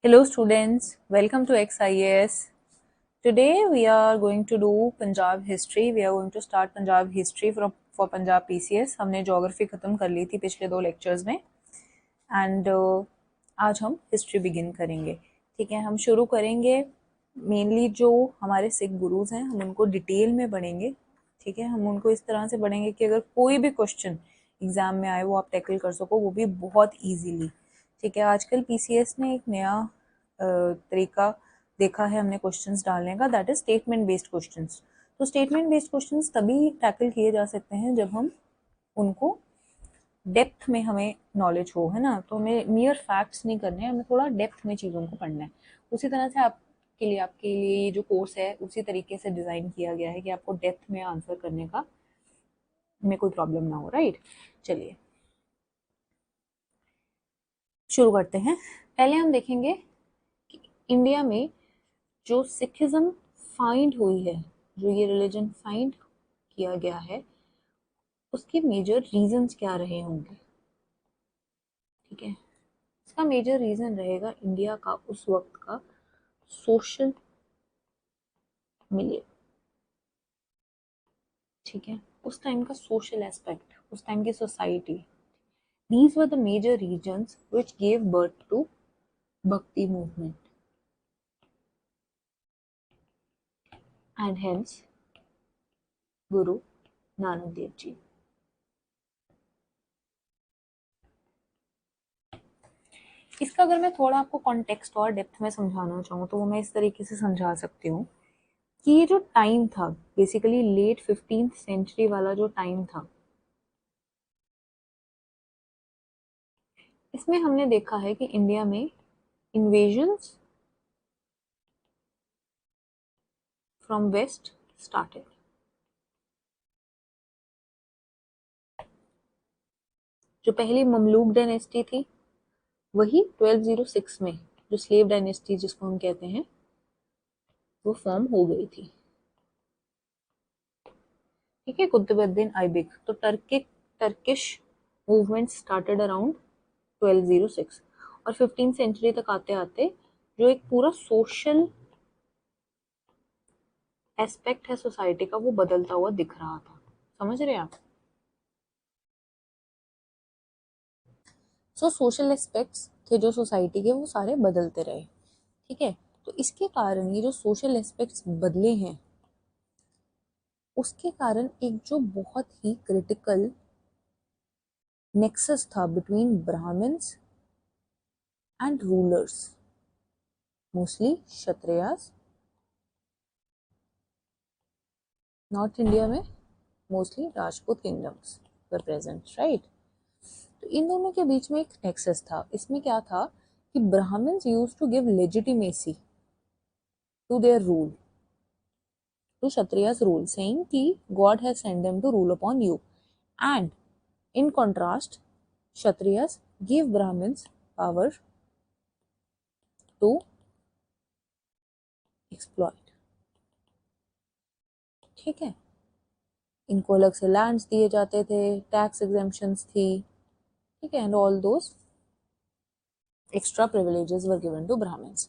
Hello students, welcome to XIAS. Today we are going to do Punjab history. We are going to start Punjab history for Punjab PCS. हमने geography खत्म कर ली थी पिछले 2 lectures में and आज हम history begin करेंगे. ठीक है, हम शुरू करेंगे mainly जो हमारे सिख गुरुज हैं हम उनको डिटेल में पढ़ेंगे. ठीक है, हम उनको इस तरह से पढ़ेंगे कि अगर कोई भी क्वेश्चन एग्जाम में आए वो आप टैकल कर सको, वो भी बहुत इजीली. ठीक है, आजकल पीसीएस ने एक नया तरीका देखा है हमने क्वेश्चंस डालने का, that is statement based questions. तो स्टेटमेंट बेस्ड क्वेश्चंस तभी टैकल किए जा सकते हैं जब हम उनको डेप्थ में हमें नॉलेज हो, है ना. तो हमें नियर फैक्ट्स नहीं करने हैं, हमें थोड़ा डेप्थ में चीज़ों को पढ़ना है. उसी तरह से आपके लिए ये जो कोर्स है उसी तरीके से डिज़ाइन किया गया है कि आपको डेप्थ में आंसर करने का में कोई प्रॉब्लम ना हो. राइट, चलिए शुरू करते हैं. पहले हम देखेंगे कि इंडिया में जो सिखिज्म फाइंड हुई है, जो ये रिलीजन फाइंड किया गया है, उसके मेजर रीजंस क्या रहे होंगे. ठीक है, इसका मेजर रीजन रहेगा इंडिया का उस वक्त का सोशल मिलिeu. ठीक है, उस टाइम का सोशल एस्पेक्ट, उस टाइम की society. These were the major regions which gave birth to Bhakti movement and hence Guru Nanak Dev Ji. इसका अगर मैं थोड़ा आपको कॉन्टेक्स्ट और डेप्थ में समझाना चाहूँ तो वो मैं इस तरीके से समझा सकती हूँ कि ये जो टाइम था, बेसिकली लेट 15th सेंचुरी वाला जो टाइम था, इसमें हमने देखा है कि इंडिया में इन्वेजन्स फ्रॉम वेस्ट स्टार्टेड. जो पहली ममलूक डायनेस्टी थी वही 1206 में, जो स्लेव डायनेस्टी जिसको हम कहते हैं, वो फॉर्म हो गई थी. ठीक है, कुतुबुद्दीन ऐबक. तो टर्किश मूवमेंट स्टार्टेड अराउंड 1206 और 15th सेंचुरी तक आते आते जो एक पूरा सोशल एस्पेक्ट है सोसाइटी का वो बदलता हुआ दिख रहा था. समझ रहे हैं आप. सो सोशल एस्पेक्ट्स थे जो सोसाइटी के, वो सारे बदलते रहे. ठीक है, तो इसके कारण ये जो सोशल एस्पेक्ट्स बदले हैं, उसके कारण एक जो बहुत ही क्रिटिकल नेक्सस था between Brahmins and rulers, mostly Kshatriyas. North India में mostly Rajput kingdoms were present. Right, तो इन दोनों के बीच में एक नेक्सस था. इसमें क्या था कि Brahmins used to give legitimacy to their rule, to Kshatriya's rule, saying कि God has sent them to rule upon you. And in contrast, Kshatriyas gave Brahmins power to exploit. ठीक है, इनको अलग से लैंड्स दिए जाते थे, टैक्स एग्जेम्पशंस थी. ठीक है, and all those extra privileges were given to Brahmins.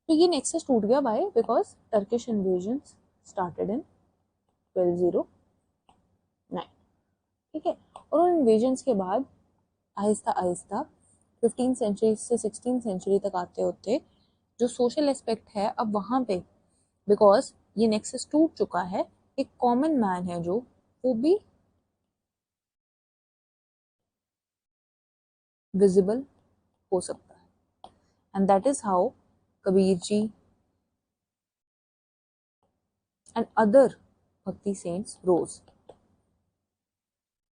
तो ये नेक्सस टूट गया by because Turkish invasions started in 1209. ठीक है, और उन इन्वेजन्स के बाद आहिस्ता आहिस्ता 15th सेंचुरी से 16th सेंचुरी तक आते होते जो सोशल एस्पेक्ट है अब वहाँ पे, बिकॉज ये नेक्सस टूट चुका है, एक कॉमन मैन है जो वो भी विजिबल हो सकता है. And that is how Kabir ji and other bhakti saints rose.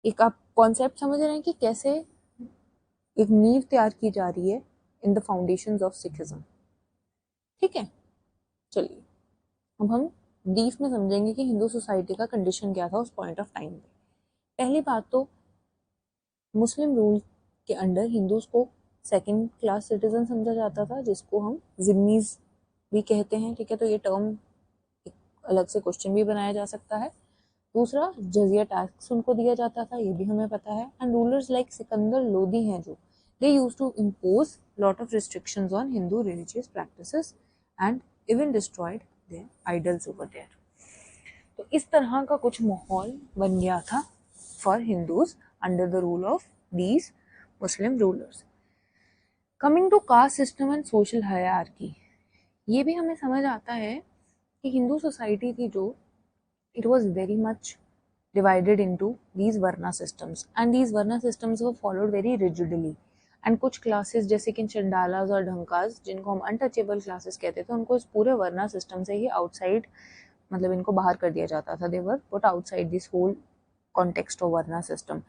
एक आप कॉन्सेप्ट समझ रहे हैं कि कैसे एक नींव तैयार की जा रही है in the foundations of Sikhism. ठीक है, चलिए अब हम ब्रीफ में समझेंगे कि हिंदू सोसाइटी का कंडीशन क्या था उस पॉइंट ऑफ टाइम पे. पहली बात तो मुस्लिम रूल के अंडर हिंदूज को सेकंड क्लास सिटीजन समझा जाता था, जिसको हम जिम्मीज भी कहते हैं. ठीक है, तो ये टर्म एक अलग से क्वेश्चन भी बनाया जा सकता है. दूसरा, जजिया टैक्स उनको दिया जाता था, ये भी हमें पता है. And rulers like Sikandar Lodi हैं जो they used to impose lot of restrictions on Hindu religious practices and even destroyed their idols over there. तो इस तरह का कुछ माहौल बन गया था for Hindus under the rule of these Muslim rulers. Coming to caste system and social hierarchy, ये भी हमें समझ आता है कि हिंदू सोसाइटी थी जो it was very much divided into these varna systems and these varna systems were followed very rigidly. and कुछ क्लासेस जैसे कि चंडालास और ढंकास जिनको हम अनटचेबल क्लासेस कहते थे उनको इस पूरे वर्ना सिस्टम से ही आउटसाइड मतलब इनको बाहर कर दिया जाता था. They were put outside this whole context of varna system.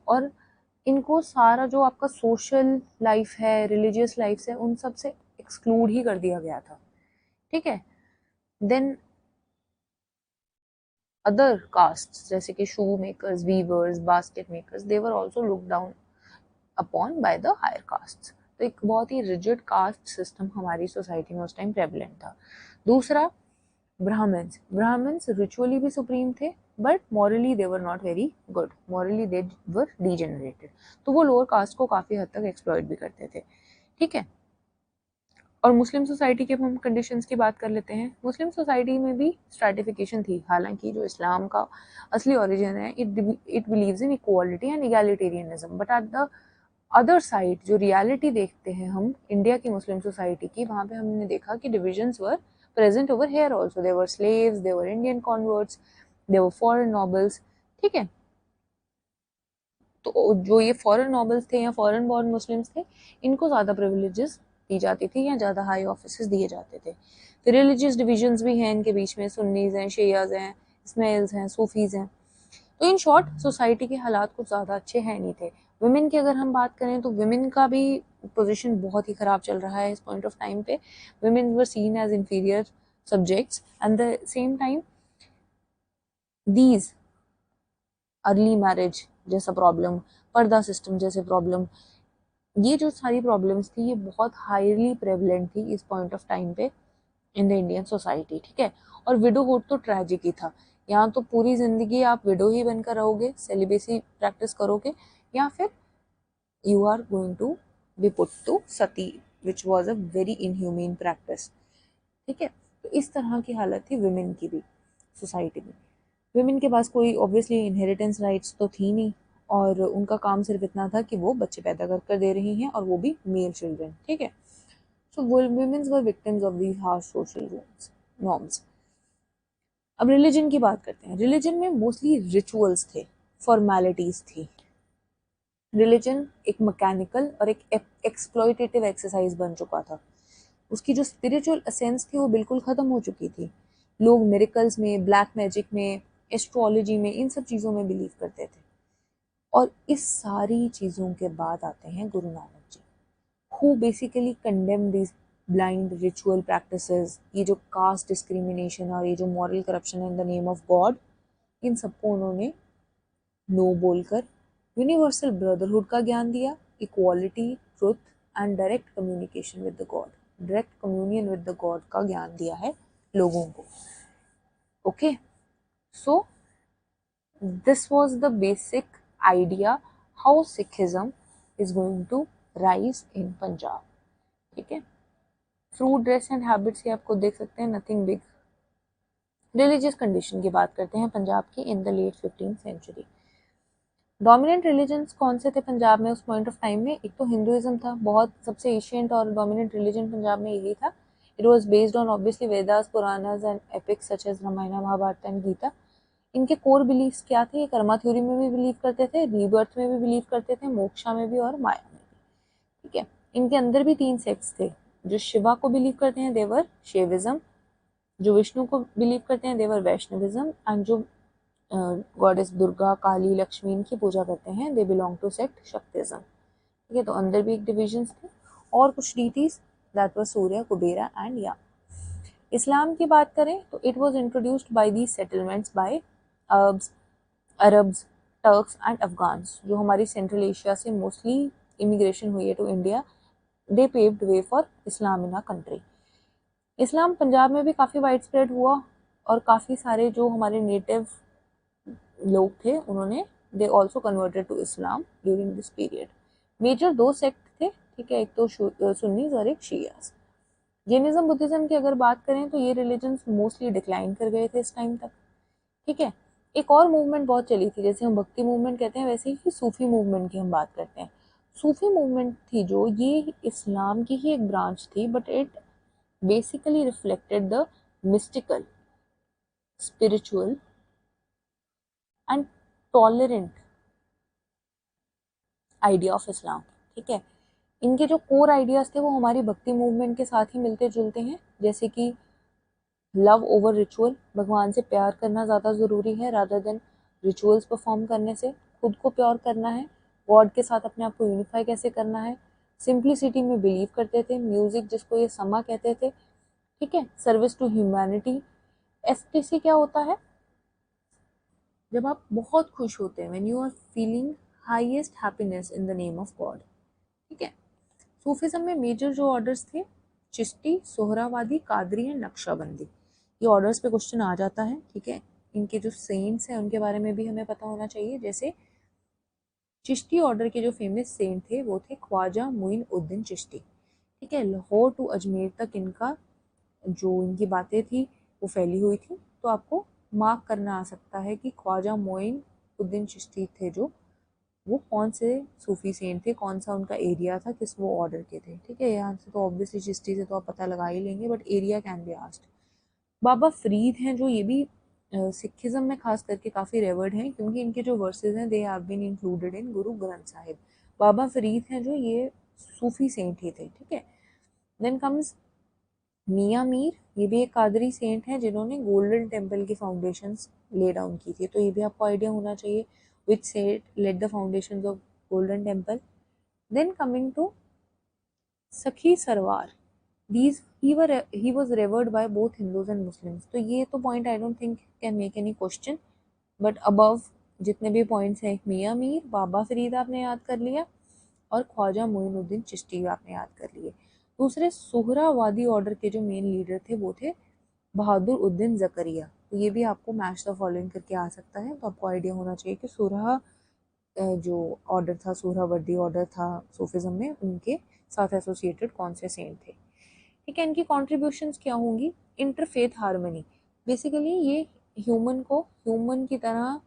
और इनको सारा जो आपका सोशल लाइफ है रिलीजियस लाइफ है उन सब से एक्सक्लूड ही कर दिया गया था. ठीक है. देन other castes जैसे कि shoemakers, weavers, basket makers, they were also looked down upon by the higher castes. तो एक बहुत ही rigid caste system हमारी सोसाइटी में उस टाइम prevalent था. दूसरा ब्राह्मण्स ritually भी supreme थे but morally they were not very good. morally they were degenerated. तो वो lower caste को काफ़ी हद तक exploit भी करते थे. ठीक है. और मुस्लिम सोसाइटी के हम कंडीशंस की बात कर लेते हैं. मुस्लिम सोसाइटी में भी स्ट्रैटिफिकेशन थी. हालांकि जो इस्लाम का असली ओरिजिन है it believes in equality and egalitarianism. But at the other side जो रियलिटी देखते हैं हम इंडिया की मुस्लिम सोसाइटी की, वहाँ पे हमने देखा कि divisions were present over here also. They were slaves, they were Indian converts, they were foreign nobles. ठीक है. तो जो ये फॉरेन नॉबल्स थे या फॉरेन बॉर्न मुस्लिम्स थे इनको ज़्यादा प्रिविलेजेस दी जाती थी या ज़्यादा हाई ऑफिसेस दिए जाते थे. फिर रिलीजियस डिविजन्स भी हैं इनके बीच में. सुन्नीज हैं, शियाज हैं, इस्माइल्स हैं, सूफीज हैं. तो इन शॉर्ट सोसाइटी के हालात कुछ ज़्यादा अच्छे हैं नहीं थे. वुमेन की अगर हम बात करें तो वुमेन का भी पोजीशन बहुत ही ख़राब चल रहा है इस पॉइंट ऑफ टाइम पे. Women were seen as inferior subjects and the same time these early marriage जैसा प्रॉब्लम, पर्दा सिस्टम जैसे प्रॉब्लम, ये जो सारी प्रॉब्लम्स थी ये बहुत हाईली प्रेवलेंट थी इस पॉइंट ऑफ टाइम पे इन द इंडियन सोसाइटी. ठीक है. और विडोहुड तो ट्रेजिक ही था. यहाँ तो पूरी जिंदगी आप विडो ही बनकर रहोगे, सेलिबेसी प्रैक्टिस करोगे, या फिर you are going to be put to sati which was a very inhumane practice. ठीक है. तो इस तरह की हालत थी विमेन की भी सोसाइटी में. विमेन के पास कोई ऑब्वियसली इनहेरिटेंस राइट्स तो थी नहीं और उनका काम सिर्फ इतना था कि वो बच्चे पैदा कर दे रही हैं और वो भी मेल चिल्ड्रन. ठीक है. So womens were victims of these harsh social norms. अब रिलीजन की बात करते हैं. रिलीजन में मोस्टली रिचुअल्स थे, फॉर्मेलिटीज थी. रिलीजन एक मैकेनिकल और एक एक्सप्लॉयटेटिव एक्सरसाइज बन चुका था. उसकी जो स्पिरिचुअल एसेंस थी वो बिल्कुल ख़त्म हो चुकी थी. लोग मिरेकल्स में, ब्लैक मैजिक में, एस्ट्रोलॉजी में, इन सब चीज़ों में बिलीव करते थे. और इस सारी चीज़ों के बाद आते हैं Guru Nanak ji, who basically condemn this blind ritual practices. ये जो कास्ट डिस्क्रिमिनेशन और ये जो moral corruption in the name of God, इन सबको उन्होंने नो बोलकर यूनिवर्सल ब्रदरहुड का ज्ञान दिया, equality, truth and direct communication with the God, direct communion with the God का ज्ञान दिया है लोगों को. Okay. So this was the basic idea how Sikhism is going to rise in Punjab. ठीक है. फ्रूट, ड्रेस एंड हैबिट्स ये आपको देख सकते हैं, नथिंग बिग. रिलीजियस कंडीशन की बात करते हैं पंजाब की in the late 15th century. Dominant religions कौन से थे पंजाब में उस पॉइंट ऑफ टाइम में? एक तो हिंदुइज्म था, बहुत सबसे एशियंट और डोमिनेंट रिलीजन पंजाब में यही था. It was based on obviously Vedas, Puranas and epics such as Ramayana, Mahabharata and Gita. इनके कोर बिलीफ्स क्या थे? कर्मा थ्योरी में भी बिलीव करते थे, रीबर्थ में भी बिलीव करते थे, मोक्षा में भी और माया में भी. ठीक है. इनके अंदर भी 3 सेक्ट्स थे. जो शिवा को बिलीव करते हैं देवर शैविज्म, जो विष्णु को बिलीव करते हैं देवर वैष्णविज्म, एंड जो गॉडेस दुर्गा, काली, लक्ष्मी इनकी पूजा करते हैं दे बिलोंग टू सेक्ट शक्तिज्म. ठीक है. तो अंदर भी एक डिविजन्स थे और कुछ deities that were Surya, Kubera and या. इस्लाम की बात करें तो it was introduced by the settlements by Arabs, Turks and Afghans. जो हमारी सेंट्रल एशिया से मोस्टली इमिग्रेशन हुई है to India, they paved way for Islam in a country. इस्लाम पंजाब में भी काफ़ी वाइड स्प्रेड हुआ और काफ़ी सारे जो हमारे नेटिव लोग थे उन्होंने they also converted to Islam during this period. Major 2 sect थे. ठीक है, एक तो सुन्नीज और एक शियास। जैनिज्म बुद्धिज्म की अगर बात करें तो ये रिलीजन्स मोस्टली डिक्लाइन कर गए थे इस टाइम तक। ठीक है, एक और मूवमेंट बहुत चली थी, जैसे हम भक्ति मूवमेंट कहते हैं वैसे ही सूफी मूवमेंट की हम बात करते हैं। सूफी मूवमेंट थी जो, ये इस्लाम की ही एक ब्रांच थी, but it basically reflected the mystical, spiritual and tolerant idea of Islam. ठीक है, इनके जो कोर आइडियाज थे वो हमारी भक्ति मूवमेंट के साथ ही मिलते जुलते हैं, जैसे कि लव ओवर रिचुअल, भगवान से प्यार करना ज़्यादा ज़रूरी है रादर देन रिचुअल्स परफॉर्म करने से। खुद को प्योर करना है, गॉड के साथ अपने आप को यूनिफाई कैसे करना है। सिंप्लिसिटी में बिलीव करते थे, म्यूजिक जिसको ये समा कहते थे। ठीक है, सर्विस टू ह्यूमैनिटी। एसटीसी क्या होता है? जब आप बहुत खुश होते हैं, when you are feeling highest happiness in the name of God. ठीक है, सूफिज्म में मेजर जो ऑर्डर्स थे, चिश्ती, सोहरावादी, कादरी एंड नक्शबंदी। ये ऑर्डर्स पे क्वेश्चन आ जाता है। ठीक है, इनके जो सेंट्स हैं उनके बारे में भी हमें पता होना चाहिए। जैसे चिश्ती ऑर्डर के जो फेमस सेंट थे वो थे ख्वाजा मुइन उद्दीन चिश्ती। ठीक है, लाहौर टू अजमेर तक इनका जो इनकी बातें थी वो फैली हुई थी। तो आपको मार्क करना आ सकता है कि ख्वाजा मुइन उद्दीन चिश्ती थे जो, वो कौन से सूफी सेंट थे, कौन सा उनका एरिया था, किस वो ऑर्डर के थे। ठीक है, यहाँ से तो ऑब्वियसली चिश्ती से तो आप पता लगा ही लेंगे, but area can be asked. Baba Farid हैं जो, ये भी सिखिज्म में खास करके काफ़ी रेवर्ड हैं, क्योंकि इनके जो वर्सेस हैं they have been included in Guru Granth Sahib. बाबा फरीद हैं जो, ये सूफी सेंट ही थे। ठीक है, देन कम्स मियाँ मीर, ये भी एक कादरी सेंट हैं जिन्होंने गोल्डन टेम्पल की फाउंडेशंस ले डाउन की थी। तो ये भी आपको आइडिया होना चाहिए which saint laid the foundations of Golden Temple. Then coming to Sakhi Sarwar, these he was revered by both Hindus and Muslims. तो ये तो point I don't think can make any question. But above जितने भी points हैं, मियाँ मीर, बाबा फरीद आपने याद कर लिया, और ख्वाजा मोइनुद्दीन चिश्ती आपने याद कर लिए। दूसरे सुहरावादी ऑर्डर के जो मेन लीडर थे वो थे बहादुर उद्दीन जकरिया। तो ये भी आपको मैच द फॉलोइंग करके आ सकता है। तो आपको आइडिया होना चाहिए कि सुरहा जो ऑर्डर था, सुहरावर्दी ऑर्डर था सूफिज्म में, उनके साथ एसोसिएटेड कौन से सेंट थे। ठीक है, इनकी कॉन्ट्रीब्यूशंस क्या होंगी? इंटरफेथ हार्मनी, बेसिकली ये ह्यूमन को ह्यूमन की तरह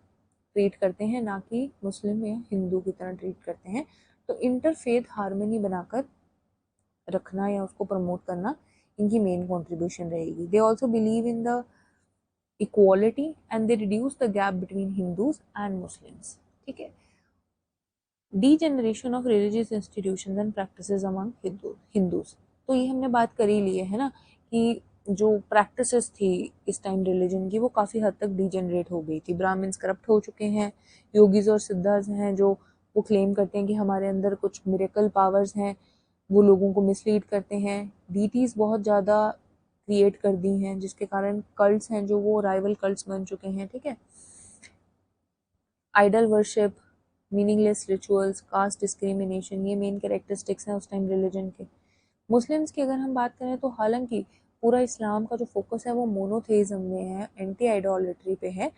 ट्रीट करते हैं, ना कि मुस्लिम या हिंदू की तरह ट्रीट करते हैं। तो इंटरफेथ हार्मनी बनाकर रखना या उसको प्रमोट करना इनकी मेन कॉन्ट्रीब्यूशन रहेगी। They also believe in the equality and they reduce the gap between Hindus and Muslims. ठीक है, degeneration of religious institutions and practices among Hindus. तो ये हमने बात कर ही ली है ना, कि जो प्रैक्टिसेस थी इस टाइम रिलीजन की वो काफ़ी हद तक डीजेनरेट हो गई थी। ब्राह्मण्स करप्ट हो चुके हैं, योगीज और सिद्धार्थ हैं जो वो क्लेम करते हैं कि हमारे अंदर कुछ मिरेकल पावर्स हैं, वो लोगों को मिसलीड करते हैं। डीटीज़ बहुत ज़्यादा क्रिएट कर दी हैं, जिसके कारण कल्ट्स हैं जो वो राइवल कल्ट्स बन चुके हैं। ठीक है, idol worship, meaningless rituals, caste discrimination, ये मेन कैरेक्टरिस्टिक्स हैं उस टाइम रिलीजन के। मुस्लिम्स की अगर हम बात करें तो हालांकि पूरा इस्लाम का जो फोकस है वो मोनोथेइज्म में है, एंटी आइडोलेट्री पे है,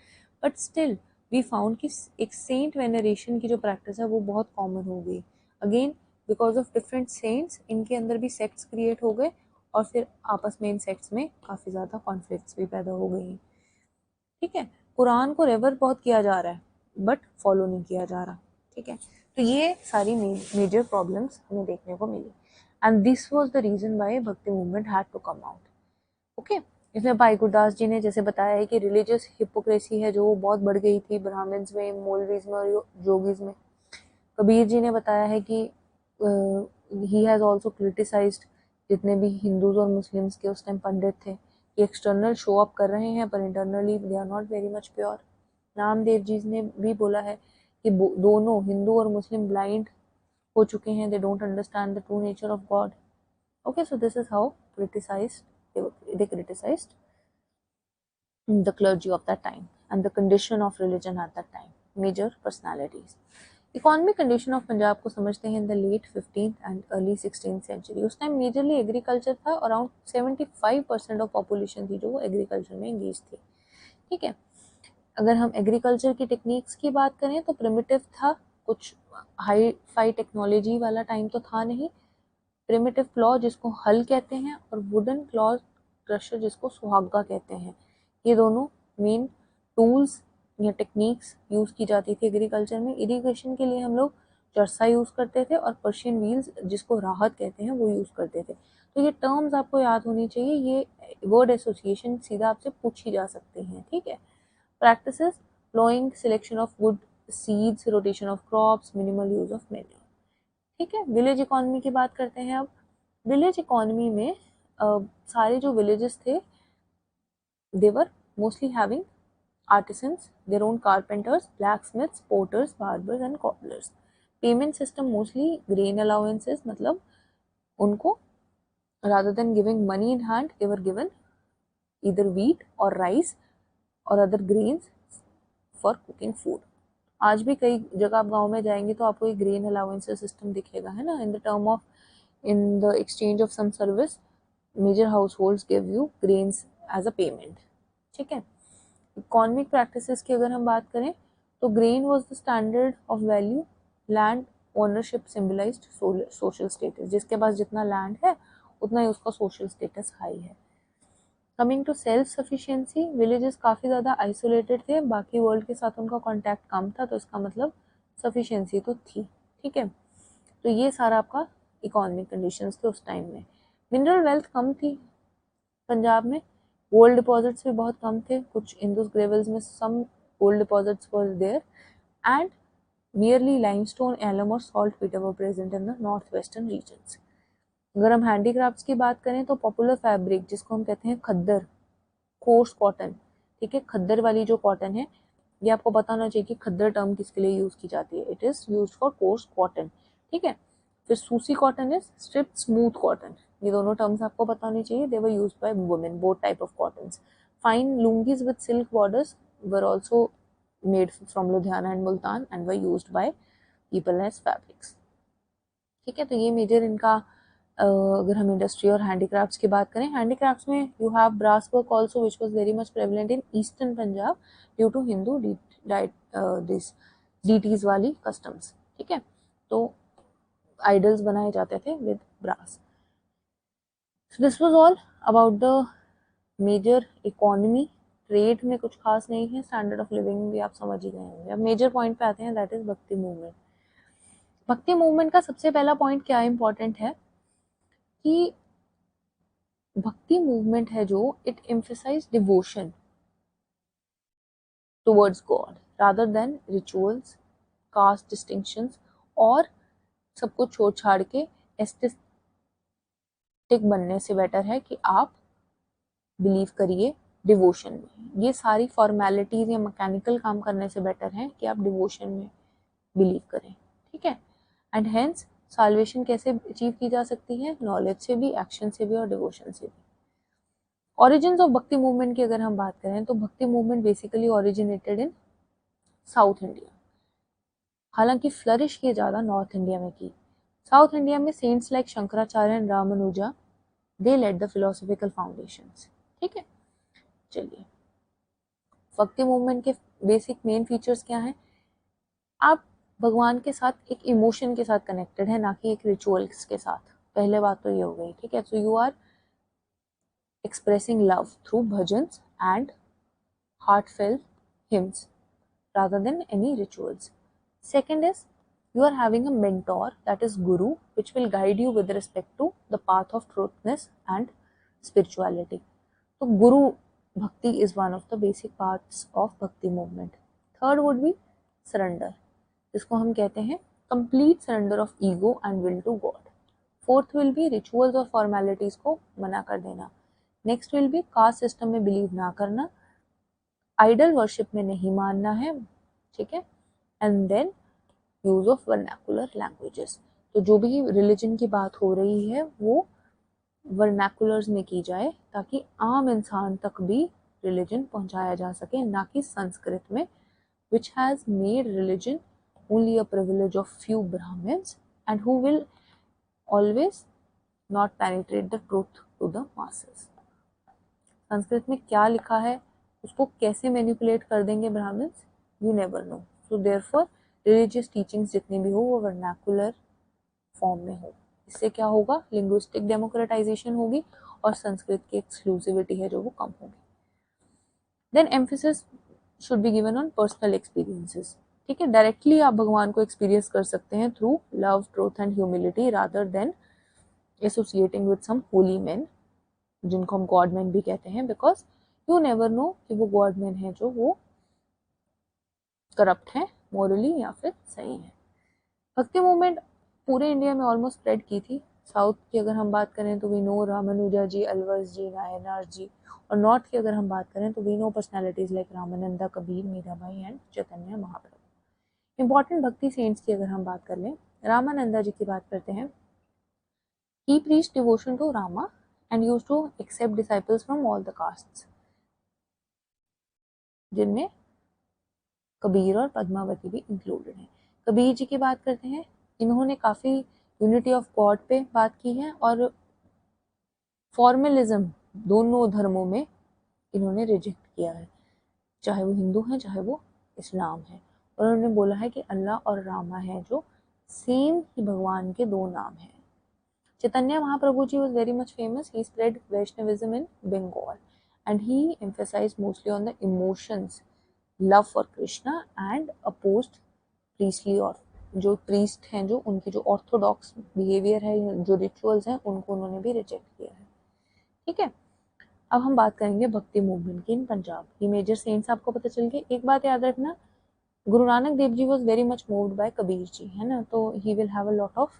बट स्टिल वी फाउंड कि एक सेंट वेनरेशन की जो प्रैक्टिस है वो बहुत कॉमन हो गई। Again because of different saints इनके अंदर भी सेक्ट्स क्रिएट हो गए, और फिर आपस में इन सेक्ट्स में काफ़ी ज़्यादा कॉन्फ्लिक्ट्स भी पैदा हो गई। ठीक है, कुरान को रेवर बहुत किया जा रहा है बट फॉलो नहीं किया जा रहा। ठीक है, तो ये सारी मेजर प्रॉब्लम्स हमें देखने को मिली, and this was the reason why Bhakti movement had to come out. Okay, इसमें भाई गुरदास जी ने जैसे बताया है कि रिलीजियस हिपोक्रेसी है जो बहुत बढ़ गई थी ब्राह्मण्स में, मौलवीज में और जोगीज में। कबीर जी ने बताया है कि ही हैज़ ऑल्सो क्रिटिसाइज्ड जितने भी हिंदूज और मुस्लिम्स के उस टाइम पंडित थे कि एक्सटर्नल शो अप कर रहे हैं पर internally they are not very much pure. Namdev ji ने भी बोला है कि दोनों हिंदू और मुस्लिम ब्लाइंड हो चुके हैं, दे don't understand the true nature of God. Okay, so this is how they criticized the clergy of that time and the condition of religion at that time. Major personalities. Economic condition of Punjab को समझते हैं in the late 15th and early 16th century. उस time majorly agriculture था, around 75% of population थी जो वो agriculture में engage थी। ठीक है, अगर हम एग्रीकल्चर की टेक्निक्स की बात करें तो प्रिमिटिव था, कुछ हाई फाई टेक्नोलॉजी वाला टाइम तो था नहीं, प्रिमिटिव प्लॉ जिसको हल कहते हैं, और वुडन क्लॉ क्रशर जिसको सुहागा कहते हैं। ये दोनों मेन टूल्स या टेक्निक्स यूज़ की जाती थी एग्रीकल्चर में। इरिगेशन के लिए हम लोग चरसा यूज़ करते थे, और पर्शियन व्हील्स जिसको राहत कहते हैं वो यूज़ करते थे। तो ये टर्म्स आपको याद होनी चाहिए, ये वर्ड एसोसिएशन सीधा आपसे पूछी जा सकती हैं, ठीक है। Practices, ploughing, selection of good seeds, rotation of crops, minimal use of manure, ठीक है। विलेज इकोनॉमी की बात करते हैं अब। विलेज इकोनॉमी में सारे जो विलेजेस थे, they were mostly having artisans, their own carpenters, blacksmiths, porters, barbers and cobblers. Payment system mostly grain allowances, मतलब उनको rather than giving money in hand, they were given either wheat or rice or other grains for cooking food. आज भी कई जगह आप गांव में जाएंगे तो आपको एक ग्रेन अलाउंस सिस्टम दिखेगा, है ना। In the exchange of some service major households give you grains as a payment, ठीक है। इकोनॉमिक प्रैक्टिसेस की अगर हम बात करें तो grain was the standard of value, land ownership symbolized social status, जिसके पास जितना लैंड है उतना ही उसका सोशल स्टेटस हाई है। Coming to self sufficiency, villages काफ़ी ज़्यादा आइसोलेटेड थे, बाकी वर्ल्ड के साथ उनका कॉन्टैक्ट कम था, तो इसका मतलब सफिशिएंसी तो थी, ठीक है। तो ये सारा आपका इकोनॉमिक कंडीशंस थे उस टाइम में। मिनरल वेल्थ कम थी पंजाब में, गोल्ड डिपॉजिट्स भी बहुत कम थे, कुछ इंडस ग्रेवल्स में some gold deposits were there, and merely limestone, alum और salt peter were present in the northwestern regions. अगर हम हैंडीक्राफ्ट्स की बात करें तो पॉपुलर फैब्रिक जिसको हम कहते हैं खद्दर, कोर्स कॉटन, ठीक है। खद्दर वाली जो कॉटन है, ये आपको पता होना चाहिए कि खद्दर टर्म किसके लिए यूज की जाती है, it is use for coarse cotton, ठीक है। फिर susi cotton is striped smooth cotton, ये दोनों टर्म्स आपको पता होनी चाहिए, they were used by women, both type of cottons. Fine lungis with silk borders were also made from Ludhiana and Multan and were used by people as fabrics, ठीक है। तो ये मेजर इनका अगर हम इंडस्ट्री और हैंडीक्राफ्ट्स की बात करें, हैंडीक्राफ्ट्स में you have brass work also which was very much prevalent in eastern Punjab due to Hindu this deities वाली कस्टम्स, ठीक है। तो आइडल्स बनाए जाते थे with brass. This was all about the major economy. Trade में कुछ खास नहीं है, स्टैंडर्ड ऑफ लिविंग भी आप समझ ही गए होंगे। अब मेजर पॉइंट पे आते हैं, दैट इज भक्ति मूवमेंट। भक्ति मूवमेंट का सबसे पहला पॉइंट क्या इंपॉर्टेंट है कि भक्ति मूवमेंट है जो it emphasise devotion towards God rather than rituals, caste distinctions, और सब कुछ छोड़ छाड़ के एस्थेटिक बनने से बेटर है कि आप बिलीव करिए डिवोशन में। ये सारी फॉर्मेलिटीज या मैकेनिकल काम करने से बेटर है कि आप डिवोशन में बिलीव करें, ठीक है। एंड हेंस साल्वेशन कैसे अचीव की जा सकती है, नॉलेज से भी, एक्शन से भी और डिवोशन से भी। ओरिजिन्स ऑफ भक्ति मूवमेंट की अगर हम बात करें तो bhakti movement basically originated in South India, हालांकि फ्लरिश ये ज़्यादा नॉर्थ इंडिया में की। साउथ इंडिया में saints like Shankaracharya and Ramanuja, they laid the philosophical foundations, ठीक है। चलिए, भक्ति मूवमेंट के बेसिक मेन फीचर्स क्या हैं। आप भगवान के साथ एक इमोशन के साथ कनेक्टेड है, ना कि एक रिचुअल्स के साथ, पहले बात तो ये हो गई, ठीक है। So you are expressing love through bhajans and heartfelt hymns rather than any rituals. Second is you are having a mentor, that is guru, which will guide you with respect to the path of truthness and spirituality. So guru bhakti is one of the basic parts of bhakti movement. Third would be surrender, जिसको हम कहते हैं complete surrender of ego and will to God. Fourth will be rituals और formalities को मना कर देना. Next will be caste system में बिलीव ना करना, आइडल वर्शिप में नहीं मानना है, ठीक है। And then use of vernacular languages, तो जो भी रिलीजन की बात हो रही है वो वर्नाकुलर्स में की जाए ताकि आम इंसान तक भी रिलीजन पहुंचाया जा सके, ना कि संस्कृत में, which has made religion only a privilege of few Brahmins and who will always not penetrate the truth to the masses. Sanskrit में क्या लिखा है उसको कैसे मैनिपुलेट कर देंगे Brahmins, you never know. So therefore religious teachings जितनी भी हो वो वर्नाकुलर फॉर्म में हो, इससे क्या होगा, लिंग्विस्टिक डेमोक्रेटाइजेशन होगी और संस्कृत की एक्सक्लूसिविटी है जो वो कम होगी। Then emphasis should be given on personal experiences. ठीक है, डायरेक्टली आप भगवान को एक्सपीरियंस कर सकते हैं through love, truth and humility rather than associating with some holy man, जिनको हम गॉड मैन भी कहते हैं, बिकॉज यू नेवर नो कि वो गॉड मैन है जो वो करप्ट है मोरली या फिर सही है। भक्ति मूवमेंट पूरे इंडिया में ऑलमोस्ट स्प्रेड की थी। साउथ की अगर हम बात करें तो वी नो रामानुजा जी, अलवर जी, नायनार जी, और नॉर्थ की अगर हम बात करें तो we know personalities like Ramananda, Kabir, Mirabai and Chaitanya Mahaprabhu. Important bhakti saints की अगर हम बात कर लें, रामानंदा जी की बात करते हैं। He preached devotion to Rama and used to accept disciples from all the castes, जिनमें कबीर और पद्मावती भी इंक्लूडेड हैं। कबीर जी की बात करते हैं, इन्होंने काफ़ी यूनिटी ऑफ गॉड पे बात की है और फॉर्मलिज्म दोनों धर्मों में इन्होंने रिजेक्ट किया है, चाहे वो हिंदू हैं चाहे वो इस्लाम है। और उन्होंने बोला है कि अल्लाह और रामा है जो सेम ही भगवान के दो नाम हैं। Chaitanya Mahaprabhu ji was very much famous. He spread Vaishnavism in Bengal and he emphasized mostly on the emotions, love for Krishna and opposed priestly, और जो प्रीस्ट हैं जो उनके जो ऑर्थोडॉक्स बिहेवियर है, जो रिचुअल्स हैं, उनको उन्होंने भी रिजेक्ट किया है। ठीक है, अब हम बात करेंगे भक्ति मूवमेंट की इन पंजाब। ये मेजर सेंट्स आपको पता चल गए। एक बात याद रखना, Guru Nanak Dev ji was very much moved by Kabir ji, है ना, तो he will have a lot of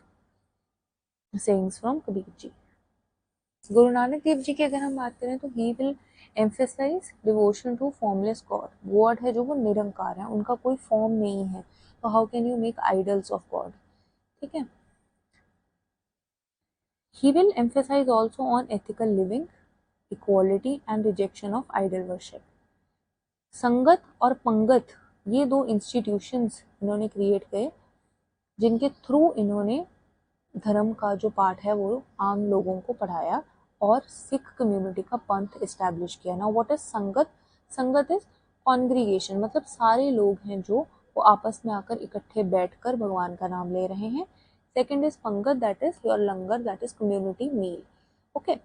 sayings from Kabir ji. Guru Nanak Dev जी की अगर हम बात करें तो he will emphasise devotion to formless God. God है जो वो निरंकार है, उनका कोई फॉर्म नहीं है, तो how can you make idols of God. ठीक है, he will emphasise also on ethical living, equality and rejection of idol worship. Sangat और पंगत ये दो इंस्टीट्यूशंस इन्होंने क्रिएट किए, जिनके थ्रू इन्होंने धर्म का जो पाठ है वो आम लोगों को पढ़ाया और सिख कम्युनिटी का पंथ इस्टेब्लिश किया। ना व्हाट इज संगत? संगत इज कॉन्ग्रीगेशन, मतलब सारे लोग हैं जो वो आपस में आकर इकट्ठे बैठकर भगवान का नाम ले रहे हैं। Second is pangat, that is your langar, that is community meal. Okay,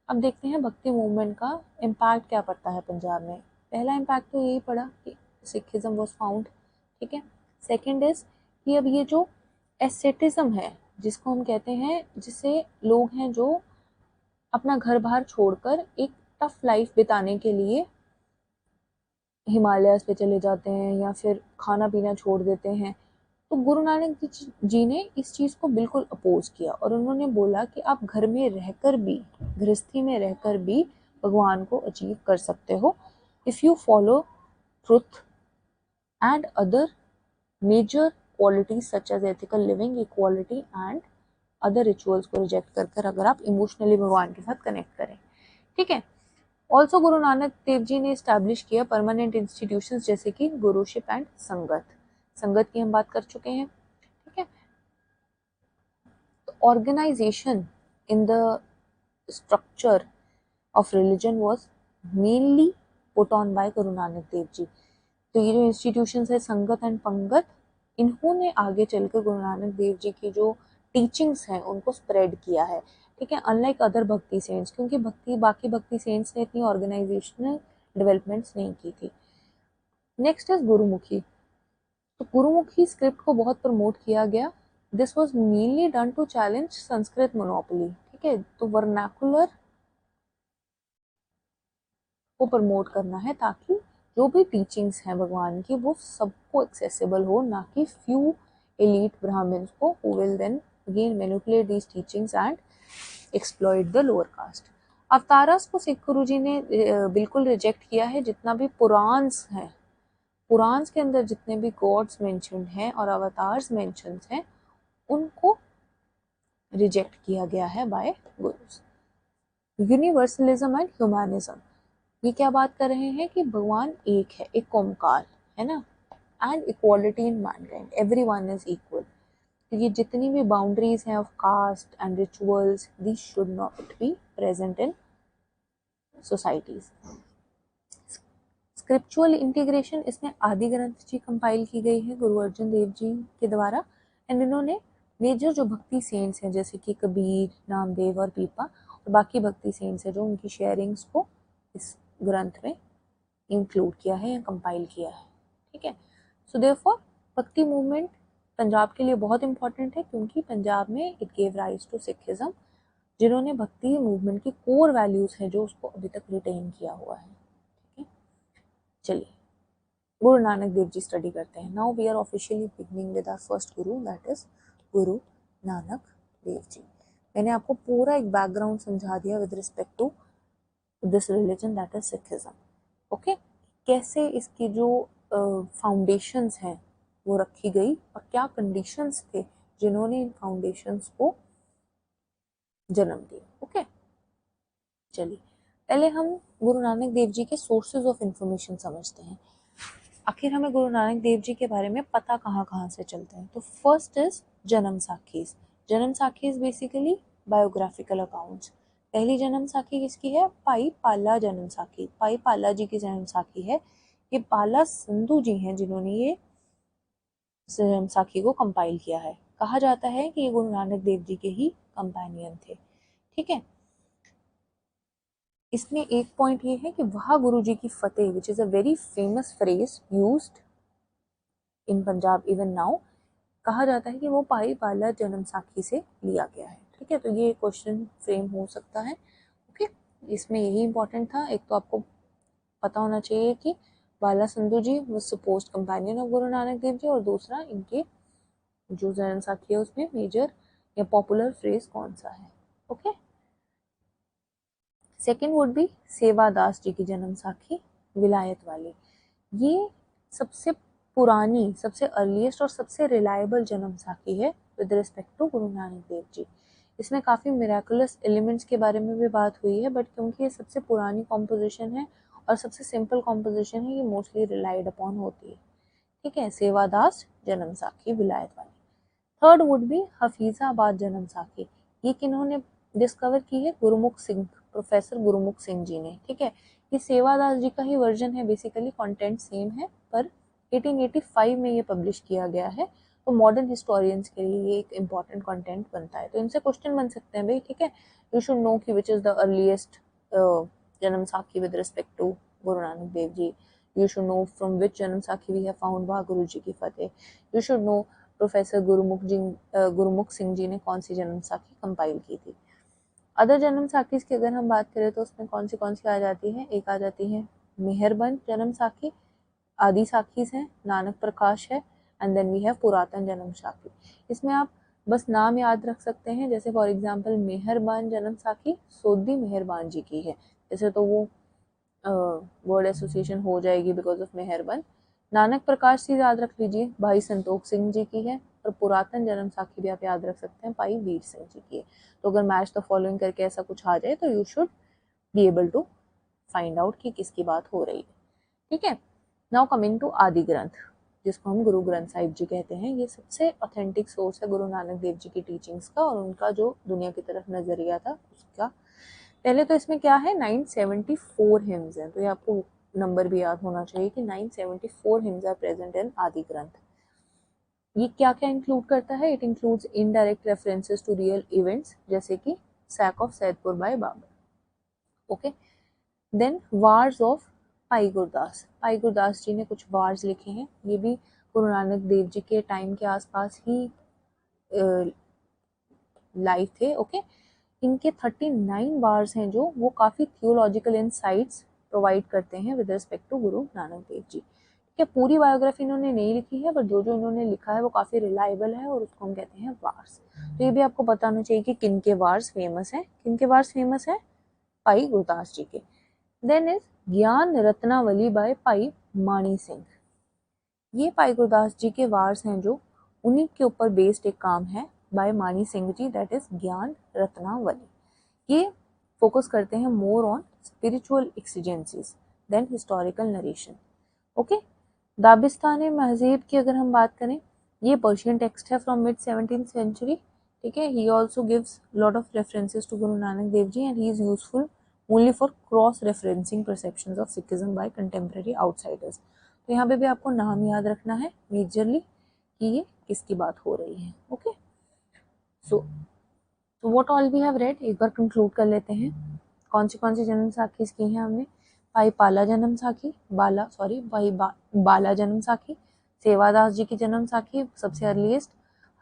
अब देखते हैं भक्ति मूवमेंट का इम्पैक्ट क्या पड़ता है पंजाब में। पहला इम्पैक्ट तो यही पड़ा कि सिखिज्म वॉज फाउंड। ठीक है, सेकेंड इज कि अब ये जो एसेटिज्म है, जिसको हम कहते हैं, जिससे लोग हैं जो अपना घर बाहर छोड़कर एक टफ लाइफ बिताने के लिए हिमालयाज पे चले जाते हैं या फिर खाना पीना छोड़ देते हैं, तो गुरु नानक जी ने इस चीज़ को बिल्कुल अपोज किया और उन्होंने बोला कि आप घर में रहकर भी, गृहस्थी में रहकर भी भगवान को अचीव कर सकते हो if you follow truth and other major qualities such as ethical living, equality and other rituals को रिजेक्ट कर अगर आप इमोशनली भगवान के साथ कनेक्ट करें। ठीक है, ऑल्सो गुरु नानक देव जी ने स्टैब्लिश किया परमानेंट इंस्टीट्यूशंस जैसे कि गुरुशिप एंड संगत। संगत की हम बात कर चुके हैं। ठीक है, organisation in the structure of religion was mainly put on by Guru Nanak Dev जी। तो ये जो इंस्टीट्यूशंस है संगत एंड पंगत, इन्होंने आगे चलकर गुरु नानक देव जी की जो टीचिंग्स हैं उनको स्प्रेड किया है। ठीक है, अनलाइक अदर भक्ति सेंट्स, क्योंकि बाकी भक्ति सेंट्स ने इतनी ऑर्गेनाइजेशनल डेवलपमेंट्स नहीं की थी। Next is Gurmukhi. तो गुरुमुखी स्क्रिप्ट को बहुत प्रमोट किया गया। This was mainly done to challenge Sanskrit monopoly. ठीक है, तो वर्नाकुलर को प्रमोट करना है ताकि जो भी टीचिंग्स हैं भगवान की वो सबको एक्सेसिबल हो, ना कि फ्यू एलीट ब्राह्मण्स को who will then again manipulate these teachings and exploit the lower caste। अवतारस को सिख गुरु जी ने बिल्कुल रिजेक्ट किया है। जितना भी पुराण्स हैं, पुराण्स के अंदर जितने भी गॉड्स मेंशन्ड हैं और अवतार्स मेंशन्ड हैं, उनको रिजेक्ट किया गया है bye guru's. Universalism and humanism, ये क्या बात कर रहे हैं कि भगवान एक है, एक ओमकार है ना, and equality in mankind, everyone is equal. तो ये जितनी भी बाउंड्रीज हैं of caste and rituals, this should not be present in societies. Scriptural integration, इसमें आदि ग्रंथ जी कंपाइल की गई है गुरु अर्जुन देव जी के द्वारा, एंड इन्होंने मेजर जो भक्ति सेंट्स हैं जैसे कि कबीर, नामदेव और पीपा, और बाकी भक्ति सेंट्स हैं जो उनकी शेयरिंग्स को इस ग्रंथ में इंक्लूड किया है या कंपाइल किया है। ठीक है, so therefore bhakti movement Punjab के लिए बहुत इंपॉर्टेंट है, क्योंकि पंजाब में it gave rise to Sikhism, जिन्होंने भक्ति मूवमेंट की कोर वैल्यूज है जो उसको अभी तक रिटेन किया हुआ है। ठीक है, चलिए गुरु नानक देव जी स्टडी करते हैं। Now we are officially beginning with our first guru, that is Guru Nanak Dev जी। मैंने आपको पूरा एक बैकग्राउंड समझा दिया with respect to this religion that is Sikhism. Okay, कैसे इसकी जो फाउंडेशंस हैं वो रखी गई और क्या कंडीशंस थे जिन्होंने इन फाउंडेशंस को जन्म दिया। ओके, चलिए पहले हम गुरु नानक देव जी के सोर्सेज ऑफ इंफॉर्मेशन समझते हैं। आखिर हमें गुरु नानक देव जी के बारे में पता कहाँ से चलता है। तो फर्स्ट इज जन्म साखीज। जन्म साखीज बेसिकली बायोग्राफिकल अकाउंट्स। पहली जन्म साखी किसकी है? पाई पाला जन्म साखी। पाई पाला जी की जन्म साखी है। ये पाला संधू जी हैं जिन्होंने ये जन्म साखी को कंपाइल किया है। कहा जाता है कि ये गुरु नानक देव जी के ही कंपेनियन थे। ठीक है, इसमें एक पॉइंट ये है कि वह गुरु जी की फतेह, which is a very famous phrase used in Punjab even now, कहा जाता है कि वो पाई पाला जन्म साखी से लिया गया है। ठीक है, तो ये क्वेश्चन फ्रेम हो सकता है। ओके, इसमें यही इंपॉर्टेंट था। एक तो आपको पता होना चाहिए कि बाला संधू जी वो supposed companion of Guru Nanak Dev जी, और दूसरा इनके जो जन्म साखी है उसमें मेजर या पॉपुलर फ्रेज कौन सा है। Okay, second would be Sevadas जी की जन्म साखी, विलायत वाली। ये सबसे पुरानी, सबसे अर्लीस्ट और सबसे रिलायबल जन्म साखी है with respect to Guru Nanak Dev जी। इसमें काफ़ी मिराकुलस एलिमेंट्स के बारे में भी बात हुई है, बट क्योंकि ये सबसे पुरानी कॉम्पोजिशन है और सबसे सिंपल कॉम्पोजिशन है, ये मोस्टली रिलाइड अपॉन होती है। ठीक है, सेवादास जन्म साखी विलायत वाली। थर्ड वुड बी हफीजाबाद जन्म साखी। ये किन्होंने डिस्कवर की है? गुरुमुख सिंह, प्रोफेसर गुरुमुख सिंह जी ने। ठीक है, ये सेवादास जी का ही वर्जन है, बेसिकली कंटेंट सेम है, पर 1885 में ये पब्लिश किया गया है। तो मॉडर्न हिस्टोरियंस के लिए ये एक इम्पॉर्टेंट कंटेंट बनता है। तो इनसे क्वेश्चन बन सकते हैं भाई। ठीक है, यू शुड नो कि विच इज द अर्लीस्ट जन्म Sakhi with respect to Guru Nanak Dev ji. You should know from which Janam Sakhi we have found Waheguru ji की फतेह। You should know professor Gurmukh Singh जी ने कौन सी जन्म साखी कंपाइल की थी। अदर जन्म साखीज की अगर हम बात करें तो उसमें कौन सी आ जाती है? एक आ जाती है मेहरबन जन्म साखी, आदि साखीज हैं, नानक प्रकाश है, एंड देन वी हैव पुरातन जन्म साखी। इसमें आप बस नाम याद रख सकते हैं, जैसे फॉर एग्जांपल मेहरबान जन्म साखी सोदी मेहरबान जी की है, जैसे तो वो वर्ड एसोसिएशन हो जाएगी बिकॉज ऑफ मेहरबान। नानक प्रकाश जी याद रख लीजिए, भाई संतोख सिंह जी की है, और पुरातन जन्म साखी भी आप याद रख सकते हैं, भाई वीर सिंह जी की है। तो अगर मैच द फॉलोइंग करके ऐसा कुछ आ जाए तो you should be able to find out कि किसकी बात हो रही है। ठीक है, नाउ कमिंग टू आदि ग्रंथ, जिसको हम गुरु ग्रंथ साहिब जी कहते हैं। ये सबसे ऑथेंटिक सोर्स है गुरु नानक देव जी की टीचिंग्स का और उनका जो दुनिया की तरफ नजरिया था उसका। पहले तो इसमें क्या है, 974 हिम्स हैं, तो ये आपको नंबर भी याद होना चाहिए कि 974 hymns are present in Adi ग्रंथ। ये क्या क्या इंक्लूड करता है? It includes indirect references to real events, जैसे कि sack of Saidpur by Babar. Okay, then vars of Bhai Gurdas. Bhai Gurdas ji ने कुछ वार्स लिखे हैं, ये भी गुरु नानक देव जी के टाइम के आसपास ही लाइव थे। ओके, इनके 39 वार्स हैं जो वो काफ़ी थियोलॉजिकल इनसाइट्स प्रोवाइड करते हैं with respect to Guru Nanak Dev जी। ठीक है, पूरी बायोग्राफी इन्होंने नहीं लिखी है, पर जो जो इन्होंने लिखा है वो काफ़ी रिलायबल है और उसको हम कहते हैं वार्स। तो ये भी आपको पता होना चाहिए कि किन के वार्स फेमस हैं। किन के वार्स फेमस है? पाई गुरदास जी के। देन इज ज्ञान रत्नावली बाय पाई मानी सिंह। ये पाई गुरदास जी के वार्स हैं जो उन्हीं के ऊपर बेस्ड एक काम है बाय मानी सिंह जी, दैट इज ज्ञान रत्नावली। ये फोकस करते हैं more on spiritual exigencies than historical narration. Okay, Dabistan Mazahib की अगर हम बात करें, ये पर्शियन टेक्स्ट है फ्रॉम मिड 17th सेंचुरी। ठीक है, he also gives lot of references to Guru Nanak Dev ji and he is useful only for cross referencing perceptions of Sikhism by contemporary outsiders. तो यहाँ पे भी आपको नाम याद रखना है मेजरली कि ये किसकी बात हो रही है। Okay, so what all we have read, एक बार कंक्लूड कर लेते हैं। कौन सी जन्म साखी की हैं हमने? भाई पाला जन्म साखी, बाला जन्म साखी, सेवादास जी की जन्म साखी सबसे अर्लीस्ट,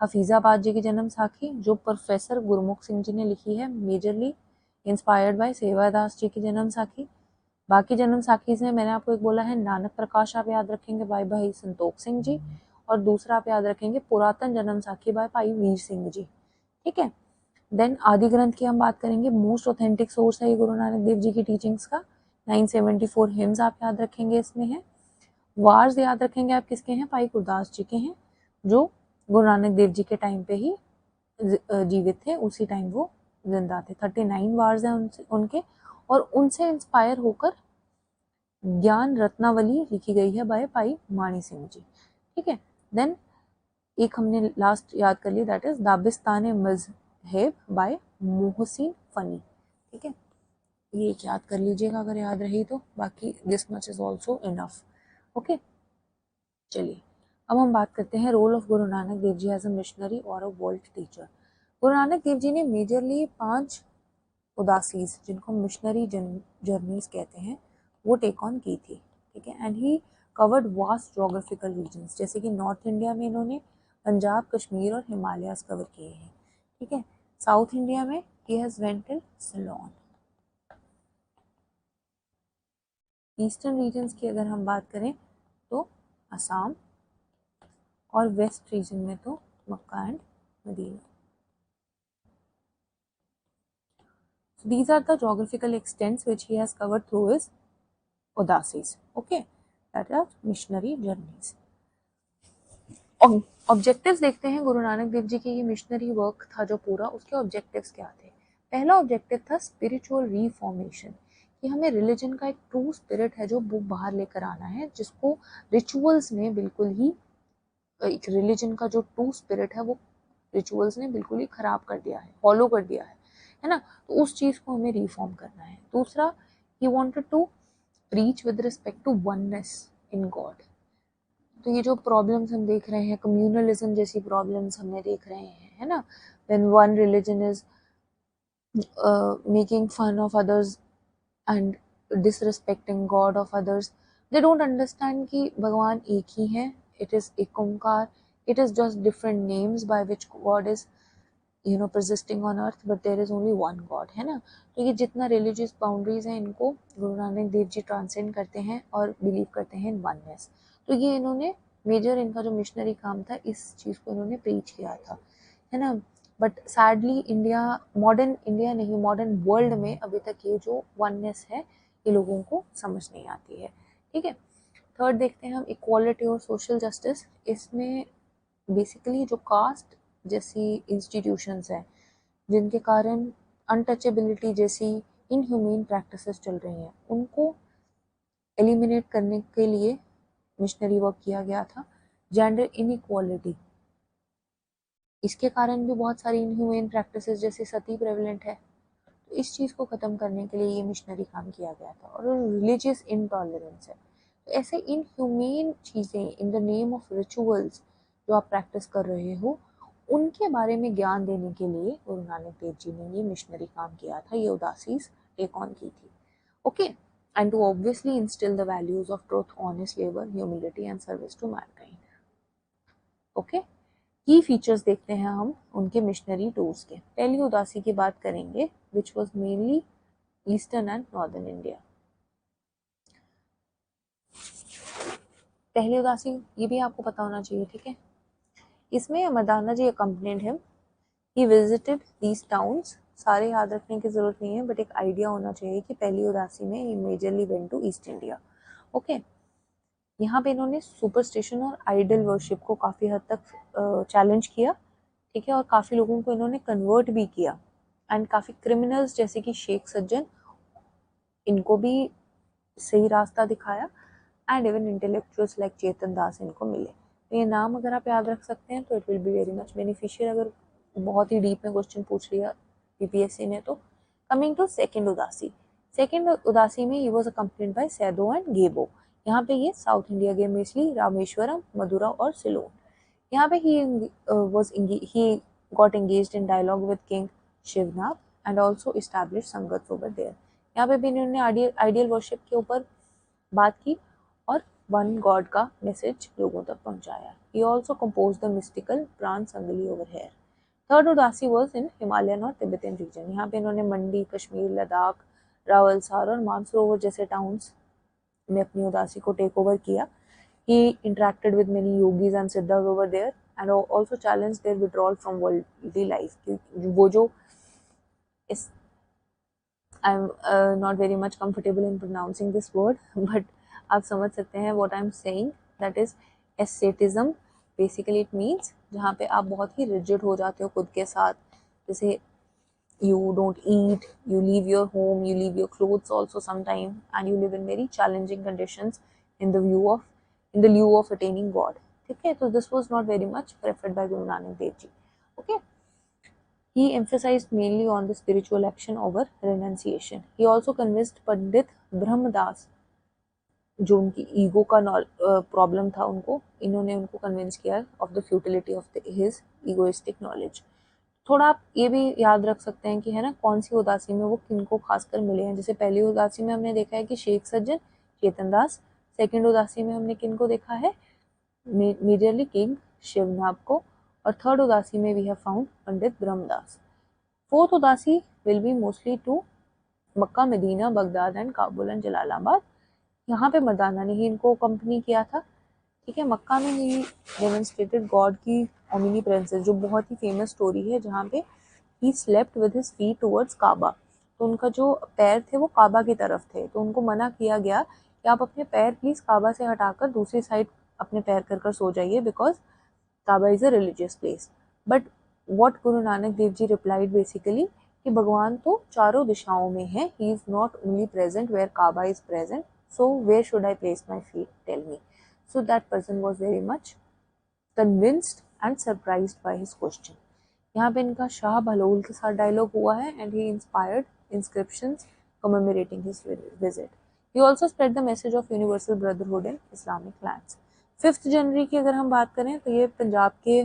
हफीजाबाद जी की जन्म साखी जो प्रोफेसर गुरमुख सिंह जी ने लिखी है, मेजरली इंस्पायर्ड बाय सेवादास जी की जन्म साखी। बाकी जन्म साखी से मैंने आपको एक बोला है नानक प्रकाश, आप याद रखेंगे बाय भाई संतोख सिंह जी, और दूसरा आप याद रखेंगे पुरातन जन्म साखी बाय भाई वीर सिंह जी। ठीक है, देन आदि ग्रंथ की हम बात करेंगे, मोस्ट ऑथेंटिक सोर्स है ये गुरु नानक देव जी की टीचिंग्स का। 974 हिम्स आप याद रखेंगे इसमें है। वार्स याद रखेंगे आप किसके हैं? भाई गुरदास जी के हैं, जो गुरु नानक देव जी के टाइम पे ही जीवित थे, उसी टाइम वो जिंदा थे। 39 वार्स हैं उनके, और उनसे इंस्पायर होकर ज्ञान रत्नावली लिखी गई है बाय भाई माणी सिंह जी। ठीक है, देन एक हमने लास्ट याद कर ली, दैट इज दाबिस्तान मजहब बाय मोहसिन फनी। ठीक है, ये एक याद कर लीजिएगा अगर याद रही तो, बाकी this much is also enough. Okay, चलिए अब हम बात करते हैं role of Guru Nanak Dev ji as a missionary और अ वर्ल्ड टीचर। गुरु नानक देव जी ने मेजरली 5 उदासीज, जिनको मिशनरी जर्नीज कहते हैं, वो टेक ऑन की थी। ठीक है, and he covered vast geographical regions, जैसे कि नॉर्थ इंडिया में इन्होंने पंजाब, कश्मीर और हिमालयास कवर किए हैं। ठीक है, साउथ इंडिया में he has went till Ceylon. Eastern regions की अगर हम बात करें तो असम, और वेस्ट रीजन में तो Mecca and Medina. So these are the geographical extents which he has covered through his udasis. Okay, that are missionary journeys. Objectives देखते हैं गुरु नानक देव जी के ये मिशनरी वर्क था जो पूरा, उसके ऑब्जेक्टिव्स क्या थे? पहला ऑब्जेक्टिव था स्पिरिचुअल रिफॉर्मेशन, कि हमें रिलीजन का एक ट्रू स्पिरिट है जो वो बाहर लेकर आना है, जिसको रिचुअल्स ने बिल्कुल ही, एक रिलीजन का जो ट्रू स्पिरिट है वो रिचुअल्स ने बिल्कुल ही खराब कर दिया है, फॉलो कर दिया है ना, तो उस चीज को हमें रिफॉर्म करना है। दूसरा, he wanted to preach with respect to oneness in God. तो ये जो प्रॉब्लम्स हम देख रहे हैं, कम्युनलिज्म जैसी प्रॉब्लम्स हमें देख रहे हैं, है ना, when one religion is making fun of others and disrespecting God of others, they don't understand कि भगवान एक ही है, it is Ek Onkar, it is just different names by which God is persisting on earth, but there is only one God, है ना। तो ये जितना religious boundaries हैं, इनको गुरु नानक देव जी ट्रांसेंड करते हैं और बिलीव करते हैं इन वननेस। तो ये इन्होंने मेजर, इनका जो मिशनरी काम था, इस चीज़ को इन्होंने प्रीच किया था, है ना। But sadly India, modern India नहीं, मॉडर्न वर्ल्ड में अभी तक ये जो वननेस है ये लोगों को समझ नहीं आती है। ठीक है, थर्ड देखते हैं हम इक्वालिटी और सोशल जस्टिस। इसमें बेसिकली जो कास्ट जैसी इंस्टीट्यूशंस हैं, जिनके कारण अनटचेबिलिटी जैसी इनह्यूमन प्रैक्टिसेस चल रही हैं, उनको एलिमिनेट करने के लिए मिशनरी वर्क किया गया था। जेंडर इनइक्वालिटी, इसके कारण भी बहुत सारी इनह्यूमन प्रैक्टिसेस जैसे सती प्रेवलेंट है, तो इस चीज़ को ख़त्म करने के लिए ये मिशनरी काम किया गया था। और रिलीजियस इनटॉलरेंस है, तो ऐसे इनह्यूमन चीज़ें इन द नेम ऑफ रिचुअल्स जो आप प्रैक्टिस कर रहे हो, उनके बारे में ज्ञान देने के लिए गुरु नानक देव जी ने ये मिशनरी काम किया था, ये उदासीज टेक ऑन की थी। Okay, and to obviously instil the values of truth, honest labour, humility and service to mankind. Okay, key features देखते हैं हम उनके मिशनरी टूर्स के। पहली उदासी की बात करेंगे, which was mainly eastern and northern India. पहली उदासी, ये भी आपको पता होना चाहिए, ठीक है। इसमें Mardana ji accompanied him, he visited these towns. सारे याद रखने की जरूरत नहीं है, बट एक आइडिया होना चाहिए कि पहली उदासी में he majorly went to east India. Okay, यहाँ पे इन्होंने सुपरस्टिशन और आइडल वर्शिप को काफ़ी हद तक चैलेंज किया, ठीक है, और काफ़ी लोगों को इन्होंने कन्वर्ट भी किया, एंड काफ़ी क्रिमिनल्स जैसे कि शेख सज्जन, इनको भी सही रास्ता दिखाया, एंड इवन इंटेलेक्चुअल्स लाइक चेतन दास इनको मिले। तो ये नाम अगर आप याद रख सकते हैं तो it will be very much beneficial, अगर बहुत ही डीप में क्वेश्चन पूछ लिया यूपीएससी ने तो। Coming to second udasi, second उदासी में he was accompanied by Saido and Gebo. यहाँ पे ये साउथ इंडिया गए, मेजरली रामेश्वरम, मदुरा और सिलोन। यहाँ पे ही got engaged in dialogue with King Shivnab and also established संगत over there. यहाँ पे भी इन्होंने आइडियल वर्शिप के ऊपर बात की और वन गॉड का मैसेज लोगों तक पहुंचाया. He also composed the mystical प्राण संगली over here. थर्ड उदासी वॉज इन हिमालयन और तिब्बतन रीजन. यहाँ पे इन्होंने मंडी, कश्मीर, लद्दाख, रावलसार और मानसरोवर जैसे टाउन्स में अपनी उदासी को टेक ओवर किया. He interacted with many yogis and siddhas over there and also challenged their withdrawal from worldly life. वो जो इस I'm not very much comfortable in pronouncing this word, but आप समझ सकते हैं what I'm saying. That is asceticism. Basically it means जहाँ पे आप बहुत ही rigid हो जाते हो खुद के साथ. जैसे you don't eat, you leave your home, you leave your clothes also sometime, and you live in very challenging conditions in the lieu of attaining God. ठीक है, तो this was not very much preferred by Guru Nanak Dev Ji. Okay, he emphasized mainly on the spiritual action over renunciation. He also convinced Pandit Brahmadas, जो उनकी ego का problem था, इन्होंने उनको convince किया of the futility of his egoistic knowledge. थोड़ा आप ये भी याद रख सकते हैं कि है ना कौन सी उदासी में वो किनको खासकर मिले हैं. जैसे पहली उदासी में हमने देखा है कि शेख सज्जन, चेतन दास. सेकेंड उदासी में हमने किनको देखा है, मेजरली किंग शिवनाब को. और थर्ड उदासी में we have found Pandit Brahmdas. Fourth udasi will be mostly to Mecca, Medina, Baghdad and Kabul and Jalalabad. यहाँ पे मर्दाना ने ही इनको कंपनी किया था. ठीक है, मक्का में ही डेमोन्स्ट्रेटेड गॉड की ओमिनी प्रेजेंस, जो बहुत ही फेमस स्टोरी है, जहाँ पे he slept with his feet towards Kaaba. तो उनका जो पैर थे वो काबा की तरफ थे, तो उनको मना किया गया कि आप अपने पैर प्लीज काबा से हटाकर दूसरी साइड अपने पैर कर सो जाइए, because Kaaba is a religious place. But what Guru Nanak Dev ji replied basically कि भगवान तो चारों दिशाओं में है, he is not only present where Kaaba is present, so where should I place my feet, tell me. So that person was very much convinced and surprised by his question. यहाँ पे इनका शाह बहलोल के साथ डायलॉग हुआ है and he inspired inscriptions commemorating his visit. He also spread the message of universal brotherhood in Islamic lands. 5th जनवरी की अगर हम बात करें तो ये पंजाब के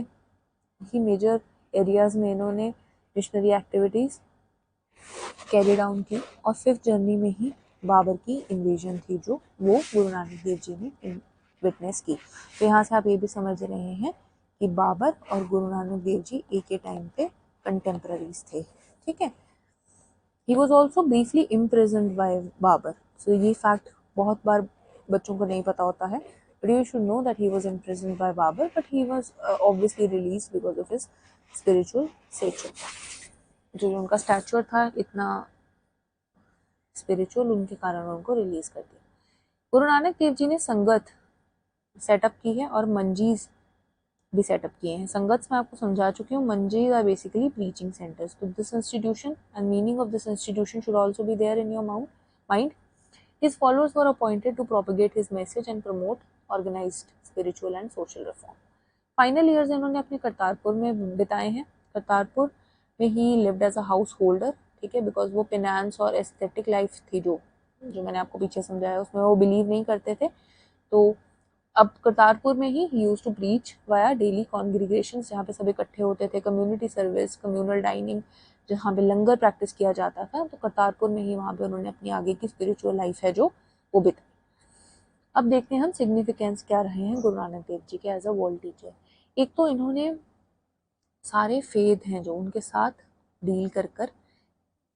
ही मेजर एरियाज में इन्होंने मिशनरी एक्टिविटीज कैरी डाउन की और 5th जनवरी में ही बाबर की इन्वेजन थी जो वो गुरु नानक देव जी ने विटनेस की. तो यहाँ से आप ये भी समझ रहे हैं कि बाबर और गुरु नानक देव जी एक ही टाइम पे कंटेम्पररीज थे. ठीक है. He was also briefly imprisoned by Babar. So ये फैक्ट बहुत बार बच्चों को नहीं पता होता है, but you should know that he was imprisoned by Babur, but he was obviously release because of his spiritual stature. जो उनका स्टैचर था इतना स्पिरिचुअल, उनके कारण उनको रिलीज कर दिया. गुरु नानक देव जी ने संगत सेटअप की है और मंजीज भी सेटअप किए हैं. संगत मैं आपको समझा चुकी हूँ. Manjis are basically preaching centres. तो this institution and meaning of this institution should also be there in your mind. His followers were appointed to propagate his message and promote organized spiritual and social reform. Final years इन्होंने अपने करतारपुर में बिताए हैं. करतारपुर में he lived as a householder. ठीक है, because वो finance और एस्थेटिक लाइफ थी जो मैंने आपको पीछे समझाया, उसमें वो बिलीव नहीं करते थे. तो अब करतारपुर में he use to preach via daily congregations, जहाँ पे सब इकट्ठे होते थे, कम्युनिटी सर्विस, कम्युनल डाइनिंग, जहाँ पे लंगर प्रैक्टिस किया जाता था. तो करतारपुर में ही वहाँ पे उन्होंने अपनी आगे की स्पिरिचुअल लाइफ है जो वो बिताई. अब देखते हैं हम सिग्निफिकेंस क्या रहे हैं गुरु नानक देव जी के एज अ वर्ल्ड टीचर. एक तो इन्होंने सारे फेद हैं जो उनके साथ डील कर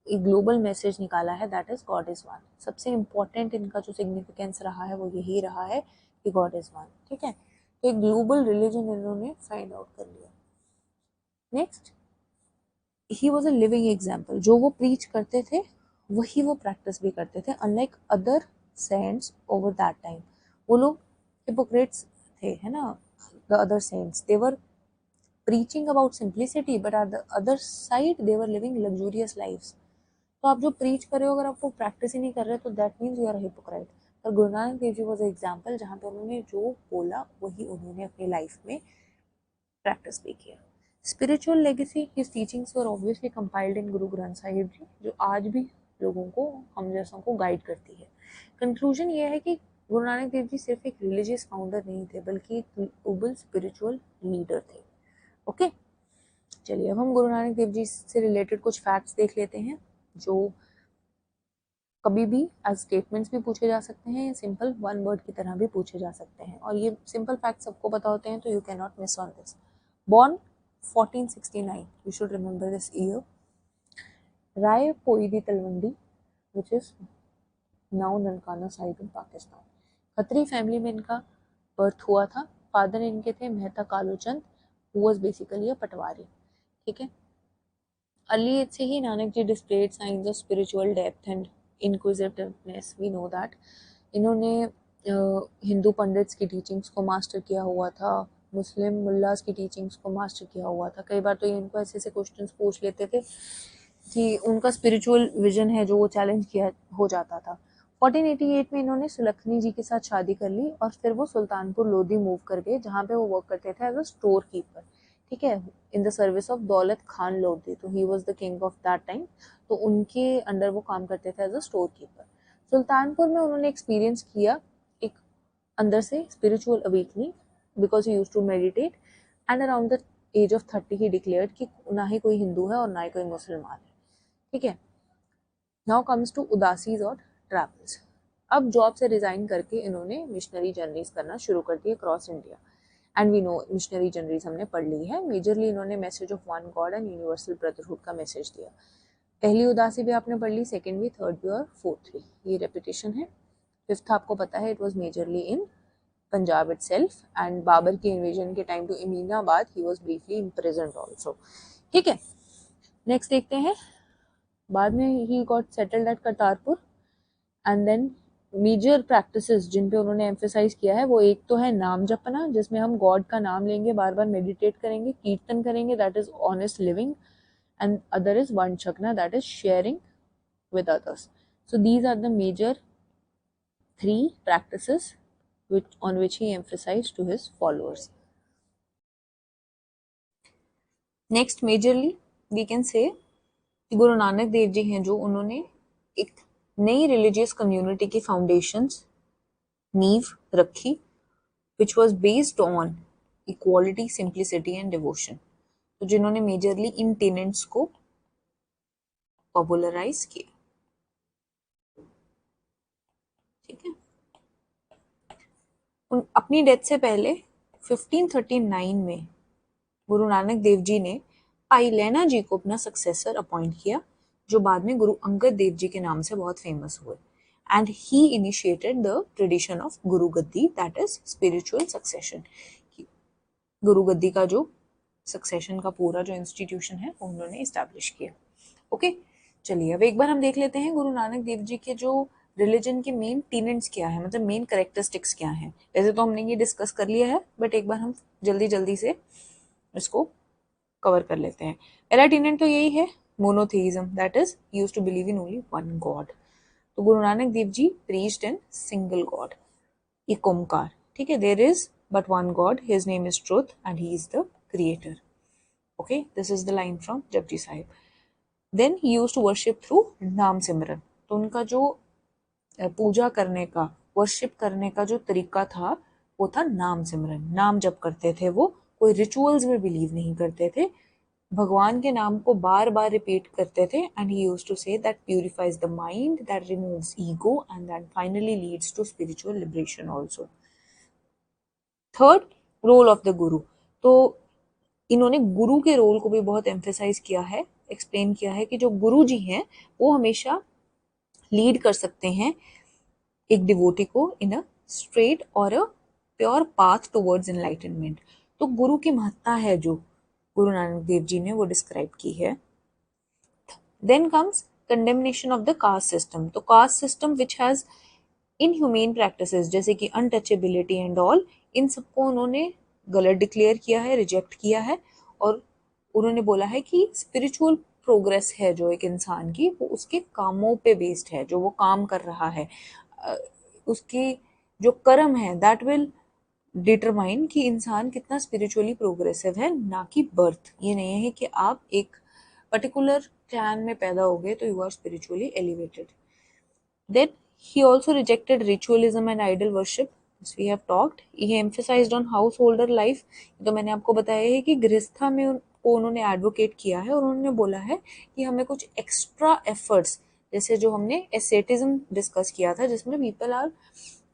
एक ग्लोबल मैसेज निकाला है, that is God is one. सबसे इम्पोर्टेंट इनका जो सिग्निफिकेंस रहा है वो यही रहा है कि गॉड इज वन. ठीक है, तो एक ग्लोबल रिलीजन इन्होंने फाइंड आउट कर लिया. Next, he was a living example. जो वो प्रीच करते थे वही वो प्रैक्टिस भी करते थे, unlike other saints over that time. वो लोग हिपोक्रेट्स थे, है ना. The other saints, they were preaching about simplicity, but at the other side they were living luxurious lives. तो आप जो प्रीच कर रहे हो अगर आप वो प्रैक्टिस ही नहीं कर रहे तो that means you are hypocrite. और गुरु नानक देव जी वॉज एग्जाम्पल जहाँ पे उन्होंने जो बोला वही उन्होंने अपनी लाइफ में प्रैक्टिस भी किया. Spiritual legacy, his teachings were obviously compiled in Guru Granth Sahib जी, जो आज भी लोगों को, हम जैसों को गाइड करती है. कंक्लूजन ये है कि गुरु नानक देव जी सिर्फ एक रिलीजियस फाउंडर नहीं थे, बल्कि एक ग्लोबल स्पिरिचुअल लीडर थे. ओके, चलिए अब हम गुरु नानक देव जी से रिलेटेड कुछ फैक्ट्स देख लेते हैं जो कभी भी एज स्टेटमेंट्स भी पूछे जा सकते हैं या सिंपल वन वर्ड की तरह भी पूछे जा सकते हैं, और ये सिंपल फैक्ट सबको पता होते हैं, तो you can not miss on this. Born 1469, you should remember this year. Rai Poidi Talwandi which is now Nankana Sahib in Pakistan. Khatri family में इनका बर्थ हुआ था। फादर इनके थे Mehta Kaluchand, who was basically a patwari. ठीक है। अर्ली एज से ही Nanak ji displayed signs of spiritual depth and inquisitiveness. We know that इन्होंने हिंदू पंडित्स की टीचिंग्स को मास्टर किया हुआ था, मुस्लिम मुल्लास की टीचिंग्स को मास्टर किया हुआ था। कई बार तो ये इनको ऐसे ऐसे क्वेश्चंस पूछ लेते थे कि उनका स्पिरिचुअल विजन है जो वो चैलेंज किया हो जाता था। 1488 में इन्होंने सुलखनी जी के साथ शादी कर ली और फिर वो सुल्तानपुर लोधी मूव कर गए, जहाँ पे वो वर्क करते थे एज अ स्टोर कीपर। ठीक है, इन द सर्विस ऑफ दौलत खान लोधी, तो he was the king of that time, तो उनके अंडर वो काम करते थे as a store keeper. Sultanpur में उन्होंने एक्सपीरियंस किया एक अंदर से spiritual awakening, because he used to meditate, and around the age of 30 he declared कि ना ही कोई हिंदू है और ना ही कोई मुसलमान है। ठीक है। नाउ कम्स टू उदासीज और ट्रैवल्स। अब जॉब से रिजाइन करके इन्होंने मिशनरी जर्नीज करना शुरू कर दी across India, and we know missionary journeys हमने पढ़ ली है। मेजरली इन्होंने message of one God and universal brotherhood का मैसेज दिया। पहली उदासी भी आपने पढ़ ली, सेकंड भी, थर्ड भी और फोर्थ भी, ये रेपिटेशन है। फिफ्थ आपको पता है, it was majorly in Punjab itself, and Babar की इन्वेजन के time to Aminabad he was briefly imprisoned also. ठीक है। नेक्स्ट देखते हैं, बाद में he got settled at Kartarpur, and then major practices जिन पे उन्होंने एम्फेसाइज किया है वो एक तो है नाम जपना, जिसमें हम गॉड का नाम लेंगे, बार बार मेडिटेट करेंगे, कीर्तन करेंगे, that is honest living, and other is Vand Chhakna, that is sharing with others. So these are the major three practices on which he emphasized to his followers. Next majorly we can say गुरु नानक देव जी हैं जो उन्होंने एक नई religious community की foundations नींव रखी, which was based on equality, simplicity and devotion. तो जिन्होंने मेजरली इन टेनेंट्स को पॉपुलराइज किया। ठीक है। अपनी डेथ से पहले 1539 में गुरु नानक देव जी ने भाई लैना जी को अपना सक्सेसर अपॉइंट किया, जो बाद में गुरु अंगद देव जी के नाम से बहुत फेमस हुए, and he initiated the tradition of Guru Gaddi, that is spiritual succession. गुरु गद्दी का जो सक्सेशन का पूरा जो इंस्टीट्यूशन है वो उन्होंने इस्टेब्लिश किया। ओके, चलिए अब एक बार हम देख लेते हैं गुरु नानक देव जी के जो रिलीजन के मेन टीनेंट्स क्या है, मतलब मेन कैरेक्टरिस्टिक्स क्या हैं। वैसे तो हमने ये डिस्कस कर लिया है, बट एक बार हम जल्दी जल्दी से इसको कवर कर लेते हैं। पहला टीनेंट तो यही है, monotheism, that is used to believe in only one God. तो Guru Nanak Dev ji preached in single God, Ek Omkar. ठीक है, there is but one God, his name is truth and he is the creator. Okay, this is the line from Japji Sahib. Then he used to worship through Naam Simran. तो उनका जो पूजा करने का, worship करने का जो तरीका था वो था नाम सिमरन, नाम जप करते थे वो, कोई रिचुअल्स में बिलीव नहीं करते थे, भगवान के नाम को बार बार रिपीट करते थे, and he used to say that purifies the mind, that removes ego and that finally leads to spiritual liberation also. Third, role of the guru. तो इन्होंने गुरु के रोल को भी बहुत एम्फेसाइज किया है, एक्सप्लेन किया है कि जो गुरु जी हैं वो हमेशा लीड कर सकते हैं एक डिवोटी को इन अ स्ट्रेट और a pure path towards enlightenment. तो गुरु की महत्ता है जो गुरु नानक देव जी ने वो डिस्क्राइब की है। Then comes condemnation of the caste system. तो caste system which has inhumane practices जैसे कि अनटचेबिलिटी एंड ऑल, इन सबको उन्होंने गलत डिक्लेयर किया है, रिजेक्ट किया है, और उन्होंने बोला है कि स्पिरिचुअल प्रोग्रेस है जो एक इंसान की, वो उसके कामों पे बेस्ड है, जो वो काम कर रहा है, उसके जो कर्म है, दैट विल डिटरमाइन कि इंसान कितना स्पिरिचुअली प्रोग्रेसिव है, ना कि बर्थ। ये नहीं है कि आप एक पर्टिकुलर क्लैन में पैदा हो गए तो you are spiritually elevated. Then he also rejected ritualism and idol worship, as we have talked. He emphasized on householder life. तो मैंने आपको बताया है कि गृहस्था में को उन्होंने एडवोकेट किया है और उन्होंने बोला है कि हमें कुछ एक्स्ट्रा एफर्ट्स, जैसे जो हमने एसेटिज्म डिस्कस किया था जिसमें पीपल आर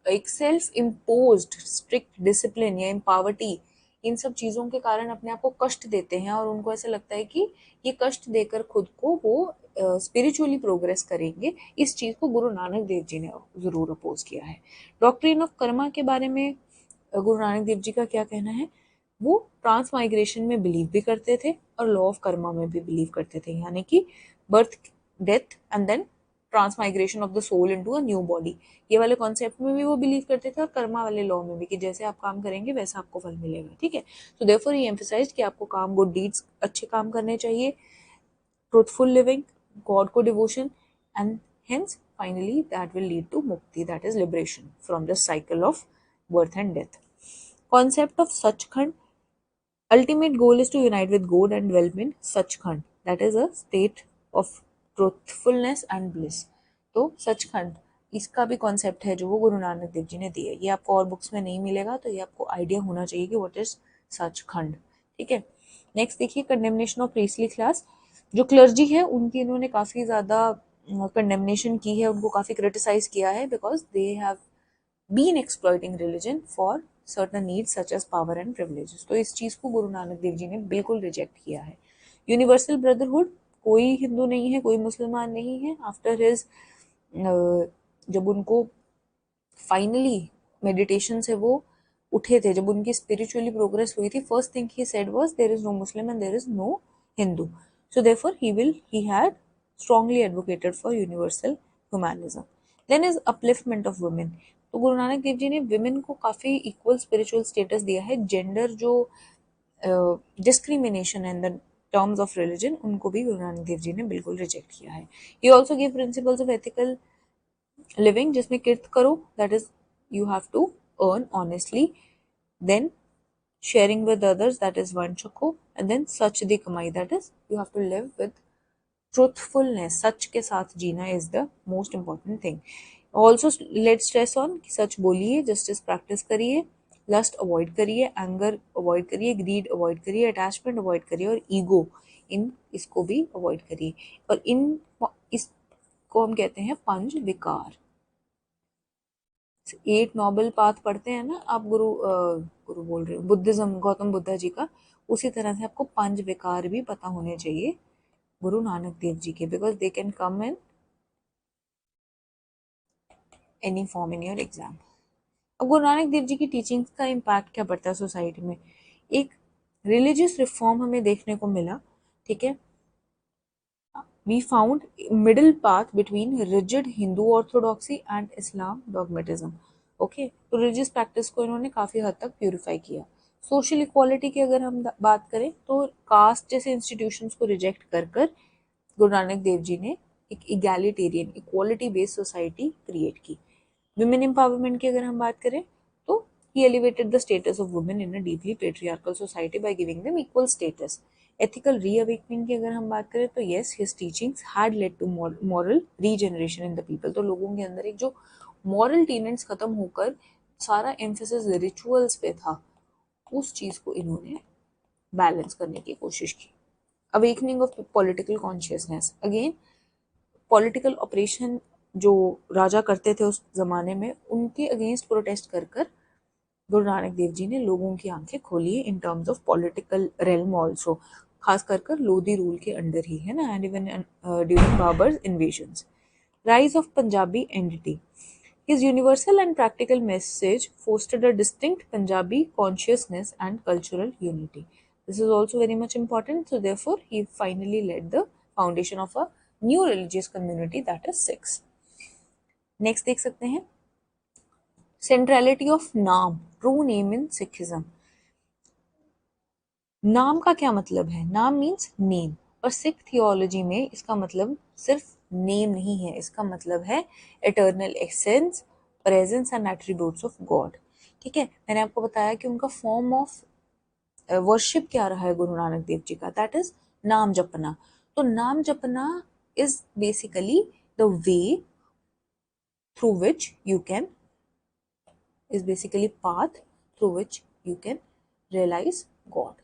एक सेल्फ इम्पोज्ड स्ट्रिक्ट डिसिप्लिन या इम्पावर्टी, इन सब चीजों के कारण अपने आप को कष्ट देते हैं और उनको ऐसा लगता है कि ये कष्ट देकर खुद को वो स्पिरिचुअली प्रोग्रेस करेंगे। इस चीज को गुरु नानक देव जी ने जरूर अपोज किया है। डॉक्ट्रिन ऑफ कर्मा के बारे में गुरु नानक देव जी का क्या कहना है? वो ट्रांस माइग्रेशन में बिलीव भी करते थे और लॉ ऑफ कर्मा में भी बिलीव करते थे, यानी कि birth, death and then transmigration of the soul into a new body, ये वाले कॉन्सेप्ट में भी वो बिलीव करते थे और कर्मा वाले लॉ में भी कि जैसे आप काम करेंगे वैसा आपको फल मिलेगा। ठीक है, तो देयरफॉर ही एम्फसाइज्ड कि आपको काम, गुड डीड्स, अच्छे काम करने चाहिए, ट्रूथफुल लिविंग, गॉड को devotion, and hence finally that will lead to mukti, that is liberation from the cycle of birth and death. Concept of Sachkhand. Ultimate goal is to unite with God and dwell in Sachkhand. That is a state of truthfulness and bliss. तो सचखंड, इसका भी concept है जो वो गुरु नानक देव जी ने दिया है। ये आपको और बुक्स में नहीं मिलेगा, तो ये आपको आइडिया होना चाहिए कि व्हाट इज सचखंड। ठीक है, नेक्स्ट देखिए, कंडेमनेशन ऑफ प्रीस्टली क्लास। जो क्लर्जी है उनकी इन्होंने काफी ज्यादा कंडेमनेशन की है, उनको काफी क्रिटिसाइज किया है because they have been exploiting religion for certain needs such as power and privileges. तो इस चीज को गुरु नानक देव जी ने बिल्कुल रिजेक्ट किया है। यूनिवर्सल ब्रदरहुड, कोई हिंदू नहीं है, कोई मुसलमान नहीं है। आफ्टर हिज, जब उनको फाइनली मेडिटेशन से वो उठे थे, जब उनकी स्पिरिचुअली प्रोग्रेस हुई थी, first thing he said was there is no Muslim and there is no Hindu, so therefore he had strongly advocated for universal humanism. Then is upliftment of women. तो गुरु नानक देव जी ने विमेन को काफी इक्वल स्पिरिचुअल स्टेटस दिया है। Gender जो discrimination in the terms of religion, उनको भी गुरु नानक देव जी ने बिल्कुल रिजेक्ट किया है। He also give principles of ethical living, जिसमें Kirat Karo, that is you have to earn honestly, then sharing with others, that is vanchako, and then सच दी कमाई, that is you have to live with truthfulness, सच के साथ जीना is the most important thing. Also let stress on कि सच बोलिए, justice practice करिए, lust avoid करिए, anger avoid करिए, greed avoid करिए, attachment avoid करिए और ego, इन इसको भी avoid करिए। और इसको हम कहते हैं पंच विकार। 8 नोबल पाथ पढ़ते हैं ना आप, गुरु बोल रहे हो, बुद्धिज्म, गौतम बुद्धा जी का, उसी तरह से आपको पंच विकार भी पता होने चाहिए गुरु नानक देव जी के, because they can come in any form in your exam. अब गुरु नानक देव जी की टीचिंग्स का इम्पैक्ट क्या पड़ता है सोसाइटी में? एक रिलीजियस रिफॉर्म हमें देखने को मिला। ठीक है, we found middle path between rigid Hindu orthodoxy and Islam dogmatism. Okay, तो रिलीजियस प्रैक्टिस को इन्होंने काफी हद तक प्यूरिफाई किया। सोशल इक्वालिटी की अगर हम बात करें तो कास्ट जैसे इंस्टीट्यूशंस को रिजेक्ट कर कर गुरु नानक देव जी ने एक egalitarian, equality based society create की। वुमेन एम्पावरमेंट की अगर हम बात करें तो he elevated the status of women in a deeply patriarchal society by giving them equal status. Ethical reawakening की अगर हम बात करें तो yes, his teachings had led to moral regeneration in the people. तो लोगों के अंदर एक जो moral tenets खत्म होकर सारा emphasis rituals पे था, उस चीज को इन्होंने बैलेंस करने की कोशिश की। Awakening of political consciousness, again political operation जो राजा करते थे उस जमाने में, उनके अगेंस्ट प्रोटेस्ट कर कर गुरु नानक देव जी ने लोगों की आंखें खोली in terms of political realm also, खास कर लोधी रूल के अंडर ही है ना, and even during Babar's invasions. Rise of Punjabi entity, his universal and practical message fostered a distinct Punjabi consciousness and cultural unity. This is also very much important. So therefore, he finally led the foundation of a new religious community, that is Sikhs. Next देख सकते हैं, centrality of नाम, true name in Sikhism. नाम का क्या मतलब है? नाम मीन्स नेम, और सिख थियोलॉजी में इसका मतलब सिर्फ नेम नहीं है, इसका मतलब है eternal essence, presence and attributes of God. ठीक है, मैंने आपको बताया कि उनका फॉर्म ऑफ वर्शिप क्या रहा है गुरु नानक देव जी का, दैट इज नाम जपना। तो naam japna is basically the way through which you can, is basically path through which you can realize God.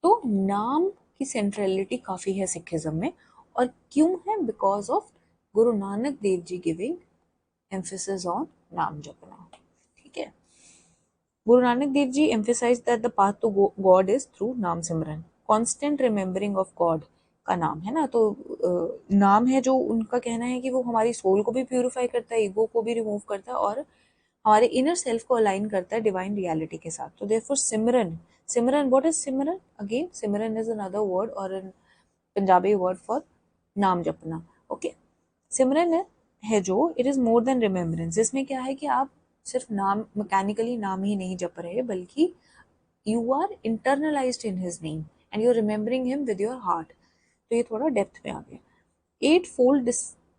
तो नाम की सेंट्रलिटी काफी है सिखिज्म में, और क्यों है? Because of Guru Nanak Dev ji giving emphasis on नाम जपना। ठीक है, गुरु नानक देव जी emphasized that the path to God is through नाम सिमरन, constant remembering of God का नाम है ना। तो नाम है जो उनका कहना है कि वो हमारी सोल को भी प्यूरिफाई करता है, ईगो को भी रिमूव करता है, और हमारे इनर सेल्फ को अलाइन करता है डिवाइन रियलिटी के साथ। तो therefore Simran, Simran, what is Simran? Again Simran is another word और an पंजाबी वर्ड फॉर नाम जपना। ओके, सिमरन है जो it is more than remembrance, जिसमें क्या है कि आप सिर्फ नाम, मैकेनिकली नाम ही नहीं जप रहे, बल्कि you are internalized in his name and you are remembering him with your heart. तो ये थोड़ा डेप्थ में आ गया। 8 फोल्ड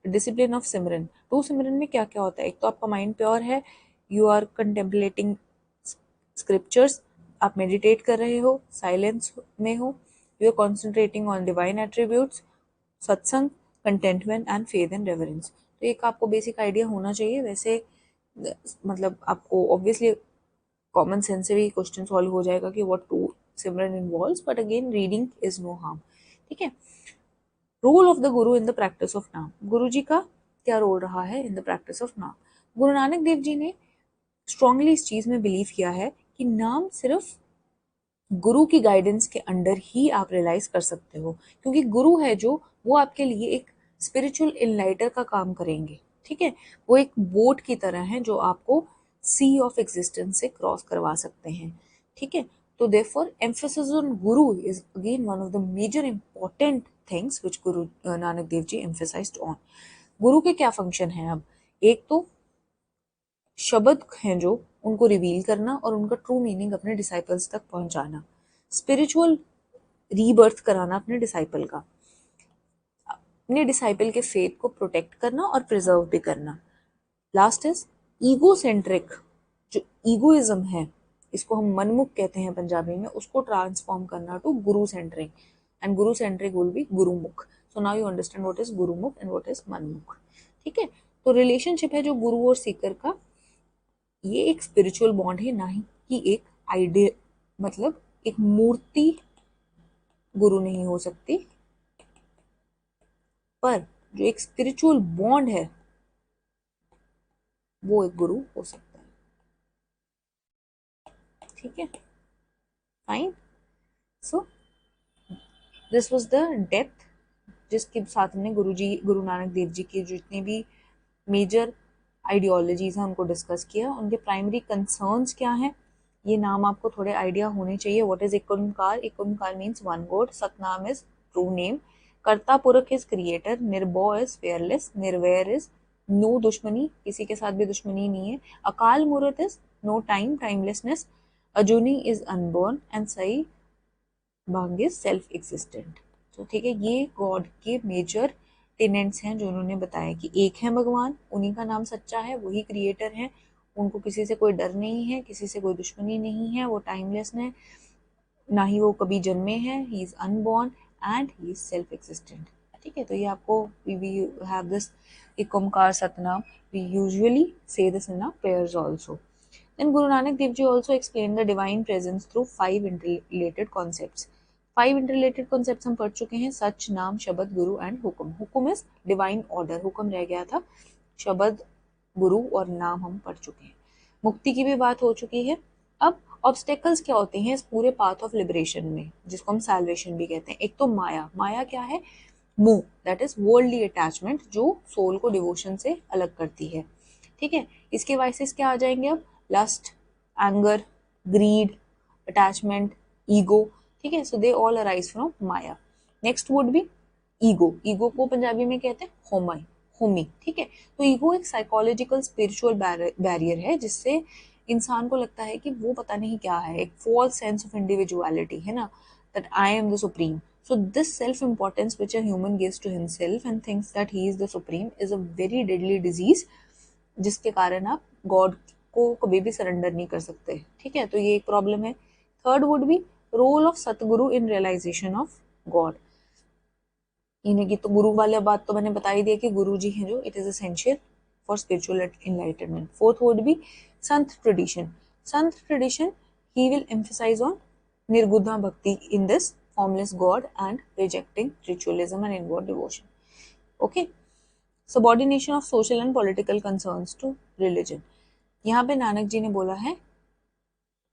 डिसिप्लिन ऑफ सिमरन। टू सिमरन में क्या क्या होता है? एक तो आपका माइंड प्योर है, यू आर कंटेम्पलेटिंग स्क्रिप्चर्स, आप मेडिटेट कर रहे हो, साइलेंस में हो, you are concentrating on divine attributes, satsang, contentment and faith and reverence. तो एक आपको बेसिक आइडिया होना चाहिए। वैसे मतलब आपको ऑब्वियसली कॉमन सेंस से भी क्वेश्चन सॉल्व हो जाएगा कि what to simran involves, but again reading is no harm. ठीक है, role of the Guru in the practice of नाम। गुरु जी का क्या रोल रहा है इन द प्रैक्टिस ऑफ नाम? गुरु नानक देव जी ने स्ट्रांगली इस चीज में बिलीव किया है कि नाम सिर्फ गुरु की गाइडेंस के अंडर ही आप रियलाइज कर सकते हो, क्योंकि गुरु है जो, वो आपके लिए एक स्पिरिचुअल इनलाइटर का काम करेंगे। ठीक है, वो एक बोट की तरह है जो आपको सी ऑफ एग्जिस्टेंस से क्रॉस करवा सकते हैं। ठीक है, तो therefore emphasis on guru is again one of the major important things which Guru Nanak Dev ji emphasised on. गुरु के क्या फंक्शन है? अब एक तो शब्द हैं जो उनको रिवील करना और उनका ट्रू मीनिंग अपने डिसाइपल्स तक पहुंचाना, स्पिरिचुअल रीबर्थ कराना अपने डिसाइपल का, अपने डिसाइपल के फेथ को प्रोटेक्ट करना और प्रिजर्व भी करना। लास्ट इज ईगो सेंट्रिक, जो ईगोइज्म है, इसको हम मनमुख कहते हैं पंजाबी में, उसको ट्रांसफॉर्म करना to Guru centric, and guru centric will be gurmukh. So now you understand what is gurmukh and what is manmukh. ठीक है, तो रिलेशनशिप है जो गुरु और सीकर का, ये एक स्पिरिचुअल बॉन्ड है, ना ही कि एक आइडिया, मतलब एक मूर्ति गुरु नहीं हो सकती, पर जो एक स्पिरिचुअल बॉन्ड है वो एक गुरु हो सकता है। ठीक है, fine. So this was the depth जिसके साथ हमने गुरु नानक देव जी की जितनी भी मेजर आइडियोलॉजीज हैं उनको डिस्कस किया, उनके प्राइमरी कंसर्न्स क्या हैं, ये नाम आपको थोड़े आइडिया होने चाहिए। What is Ek Onkar? Ek Onkar means one God, Satnam is true name, Karta Purakh is creator, Nirbhay is fearless, Nirvair is no dushmani, किसी के साथ भी दुश्मनी नहीं है, Akal Murat is no time, timelessness, Ajuni is unborn, and Saibhang is self existent. तो ठीक है, ये गॉड के मेजर टेनेंट्स हैं जो उन्होंने बताया कि एक है भगवान, उन्हीं का नाम सच्चा है, वही क्रिएटर है, उनको किसी से कोई डर नहीं है, किसी से कोई दुश्मनी नहीं है, वो टाइमलेस है, ना ही वो कभी जन्मे हैं, he is unborn and he is self existent. ठीक है, तो ये आपको we have this Ek Omkar Satnam, we usually say this in our prayers also. Then Guru Nanak Dev Ji also explained the divine presence through 5 interrelated concepts. 5 interrelated concepts हम पढ़ चुके हैं, सच, नाम, शब्द, गुरु एंड हुक्म। हुक्म इज डिवाइन ऑर्डर, हुक्म रह गया था, शब्द, गुरु और नाम हम पढ़ चुके हैं। मुक्ति की भी बात हो चुकी है। अब ऑब्स्टेकल्स क्या होते हैं इस पूरे पाथ ऑफ लिबरेशन में, जिसको हम सैल्वेशन भी कहते हैं? एक तो माया। माया क्या है? मोह, दैट इज वर्ल्डली अटैचमेंट, जो सोल को डिवोशन से अलग करती है। ठीक है, इसके वाइसेस क्या आ जाएंगे अब? Lust, anger, greed, attachment, ego. ठीक है, so they all arise from maya. Next would be ego. Ego को पंजाबी में कहते हैं होमी, होमी। ठीक है, तो ईगो एक साइकोलॉजिकल स्पिरिचुअल बैरियर है जिससे इंसान को लगता है कि वो पता नहीं क्या है, एक फॉल्स सेंस ऑफ इंडिविजुअलिटी है ना, that I am the supreme. So this self-importance which a human gives to himself and thinks that he is the supreme is a very deadly disease, जिसके कारण आप गॉड को कभी भी surrender नहीं कर सकते। ठीक है, तो ये एक प्रॉब्लम है। Third would be role of Satguru in realisation of God. इन्हें की तो गुरु वाले बात तो मैंने बता ही दिया कि गुरु जी हैं जो, it is essential for spiritual enlightenment. Fourth would be Sant tradition. Sant tradition he will emphasise on nirgudha bhakti in this formless god and rejecting ritualism and inward devotion. Okay, subordination of social and political concerns to religion. यहाँ पे नानक जी ने बोला है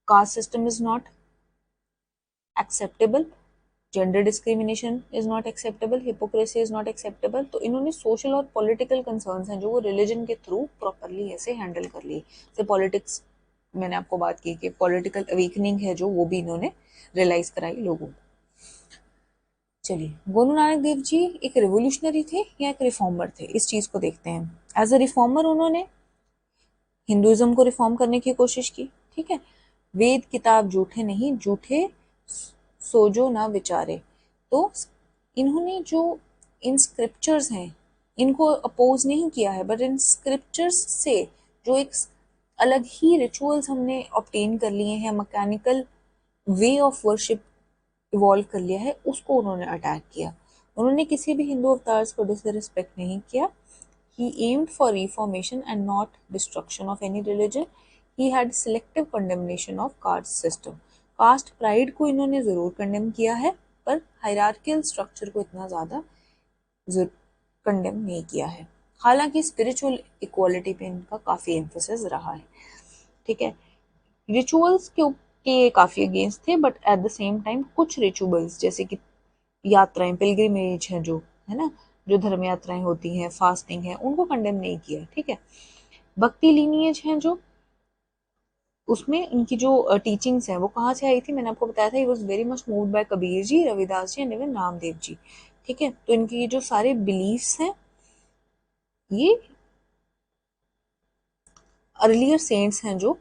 caste system is not acceptable, gender discrimination is not acceptable, hypocrisy is not acceptable. तो इन्होंने social और political concerns हैं जो वो रिलीजन के थ्रू प्रॉपरली ऐसे हैंडल कर लिए। जैसे पॉलिटिक्स, मैंने आपको बात की कि पॉलिटिकल अवेकनिंग है जो वो भी इन्होंने रियलाइज कराई लोगों को। चलिए, गुरु नानक देव जी एक रिवोल्यूशनरी थे या एक रिफॉर्मर थे, इस चीज को देखते हैं। एज अ रिफॉर्मर उन्होंने हिंदुइज्म को रिफॉर्म करने की कोशिश की, ठीक है। वेद किताब झूठे नहीं, झूठे सोजो ना विचारे। तो इन्होंने जो इन स्क्रिप्चर्स हैं इनको अपोज नहीं किया है, बट इन स्क्रिप्चर्स से जो एक अलग ही रिचुअल्स हमने ऑब्टेन कर लिए हैं, mechanical way of worship evolve कर लिया है, उसको उन्होंने अटैक किया। उन्होंने किसी भी हिंदू अवतार्स को डिसरिस्पेक्ट नहीं किया। He aimed for reformation and not destruction of any religion. He had selective condemnation of caste system. Caste pride को इन्होंने जरूर कंडेम किया है, पर हायरार्कियल स्ट्रक्चर को इतना ज्यादा कंडेम नहीं किया है। हालांकि स्पिरिचुअल इक्वालिटी पे इनका काफी एम्फोसिस रहा है, ठीक है। रिचुअल्स के काफी अगेंस्ट थे, but at the same time कुछ रिचुअल्स जैसे कि यात्राएं, पिलग्रिमेज है जो, है ना, जो धर्म यात्राएं होती हैं, फास्टिंग है, उनको कंडेम नहीं किया, ठीक है। भक्ति लीनिएज है जो, उसमें इनकी जो टीचिंग्स है वो कहाँ से आई थी, मैंने आपको बताया था, he was very much moved by Kabir ji, Ravidas ji and even Namdev ji, ठीक है। तो इनके ये जो सारे बिलीफ्स हैं ये अर्लियर सेंट्स हैं जो,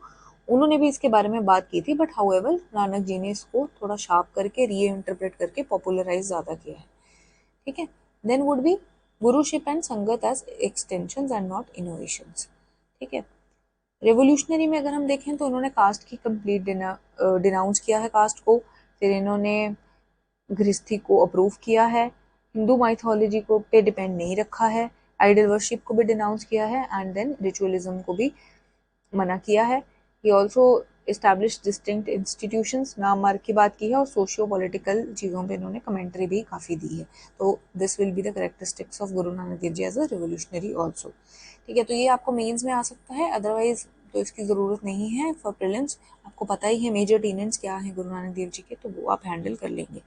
उन्होंने भी इसके बारे में बात की थी, बट हाउएवर नानक जी ने इसको थोड़ा शार्प करके री इंटरप्रेट करके पॉपुलराइज ज्यादा किया है, ठीक है। Then would be guruship and sangat as extensions and not innovations, ठीक है। रेवोल्यूशनरी में अगर हम देखें तो उन्होंने कास्ट की कंप्लीट डिनाउंस किया है कास्ट को, फिर इन्होंने गृहस्थी को अप्रूव किया है, हिंदू माइथोलॉजी को पे डिपेंड नहीं रखा है, आइडल वर्शिप को भी डिनाउंस किया है, एंड देन रिचुअलिज्म को भी मना किया है। He also establish distinct institutions, नाम मार्क की बात की है, और सोशियो पॉलिटिकल चीज़ों पे इन्होंने कमेंट्री भी काफ़ी दी है। तो this will be the characteristics of Guru Nanak Dev ji as a revolutionary also, ठीक है। तो ये आपको मेंस में आ सकता है, अदरवाइज तो इसकी ज़रूरत नहीं है फॉर प्रीलिम्स। आपको पता ही है मेजर टीनेंट्स क्या है गुरु नानक देव जी के, तो वो आप हैंडल कर लेंगे।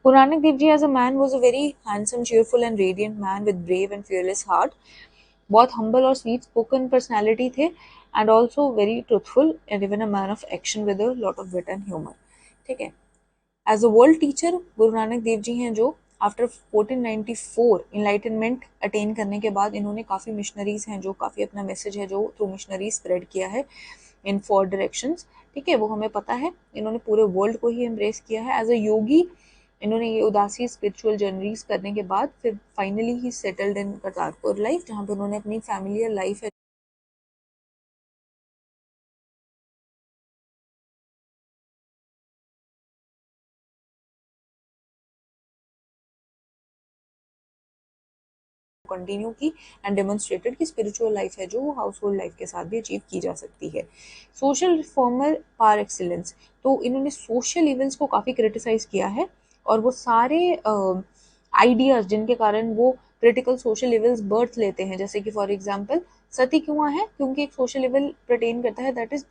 Guru Nanak Dev ji as a man was a very handsome, cheerful and radiant man with brave and fearless heart. बहुत हम्बल और स्वीट स्पोकन पर्सनैलिटी थे, and also very truthful and even a man of action with a lot of wit and humour, ठीक है। As a world teacher गुरु नानक देव जी हैं जो after 1494 enlightenment attain करने के बाद इन्होंने काफ़ी मिशनरीज हैं जो काफ़ी अपना मैसेज है जो थ्रू मिशनरी स्प्रेड किया है इन 4 डायरेक्शंस, ठीक है। वो हमें पता है, इन्होंने पूरे वर्ल्ड को ही एम्ब्रेस किया है। एज अ योगी इन्होंने ये उदासी स्पिरिचुअल जर्नीज करने के बाद फिर finally he settled in Kartarpur life, जहाँ पे उन्होंने अपनी फैमिलियर लाइफ है कंटिन्यू की, एंड डेमोन्स्ट्रेटेड कि स्पिरिचुअल लाइफ है जो वो हाउस होल्ड लाइफ के साथ भी अचीव की जा सकती है। सोशल रिफॉर्मर पार एक्सीलेंस, तो इन्होंने सोशल इवेंट्स को काफ़ी क्रिटिसाइज किया है, और वो सारे आइडियाज जिनके कारण वो क्रिटिकल सोशल इवेल्स बर्थ लेते हैं, जैसे कि फॉर एग्जाम्पल सती क्यों है, क्योंकि एक सोशल इवेल प्रटेन करता है, दैट इज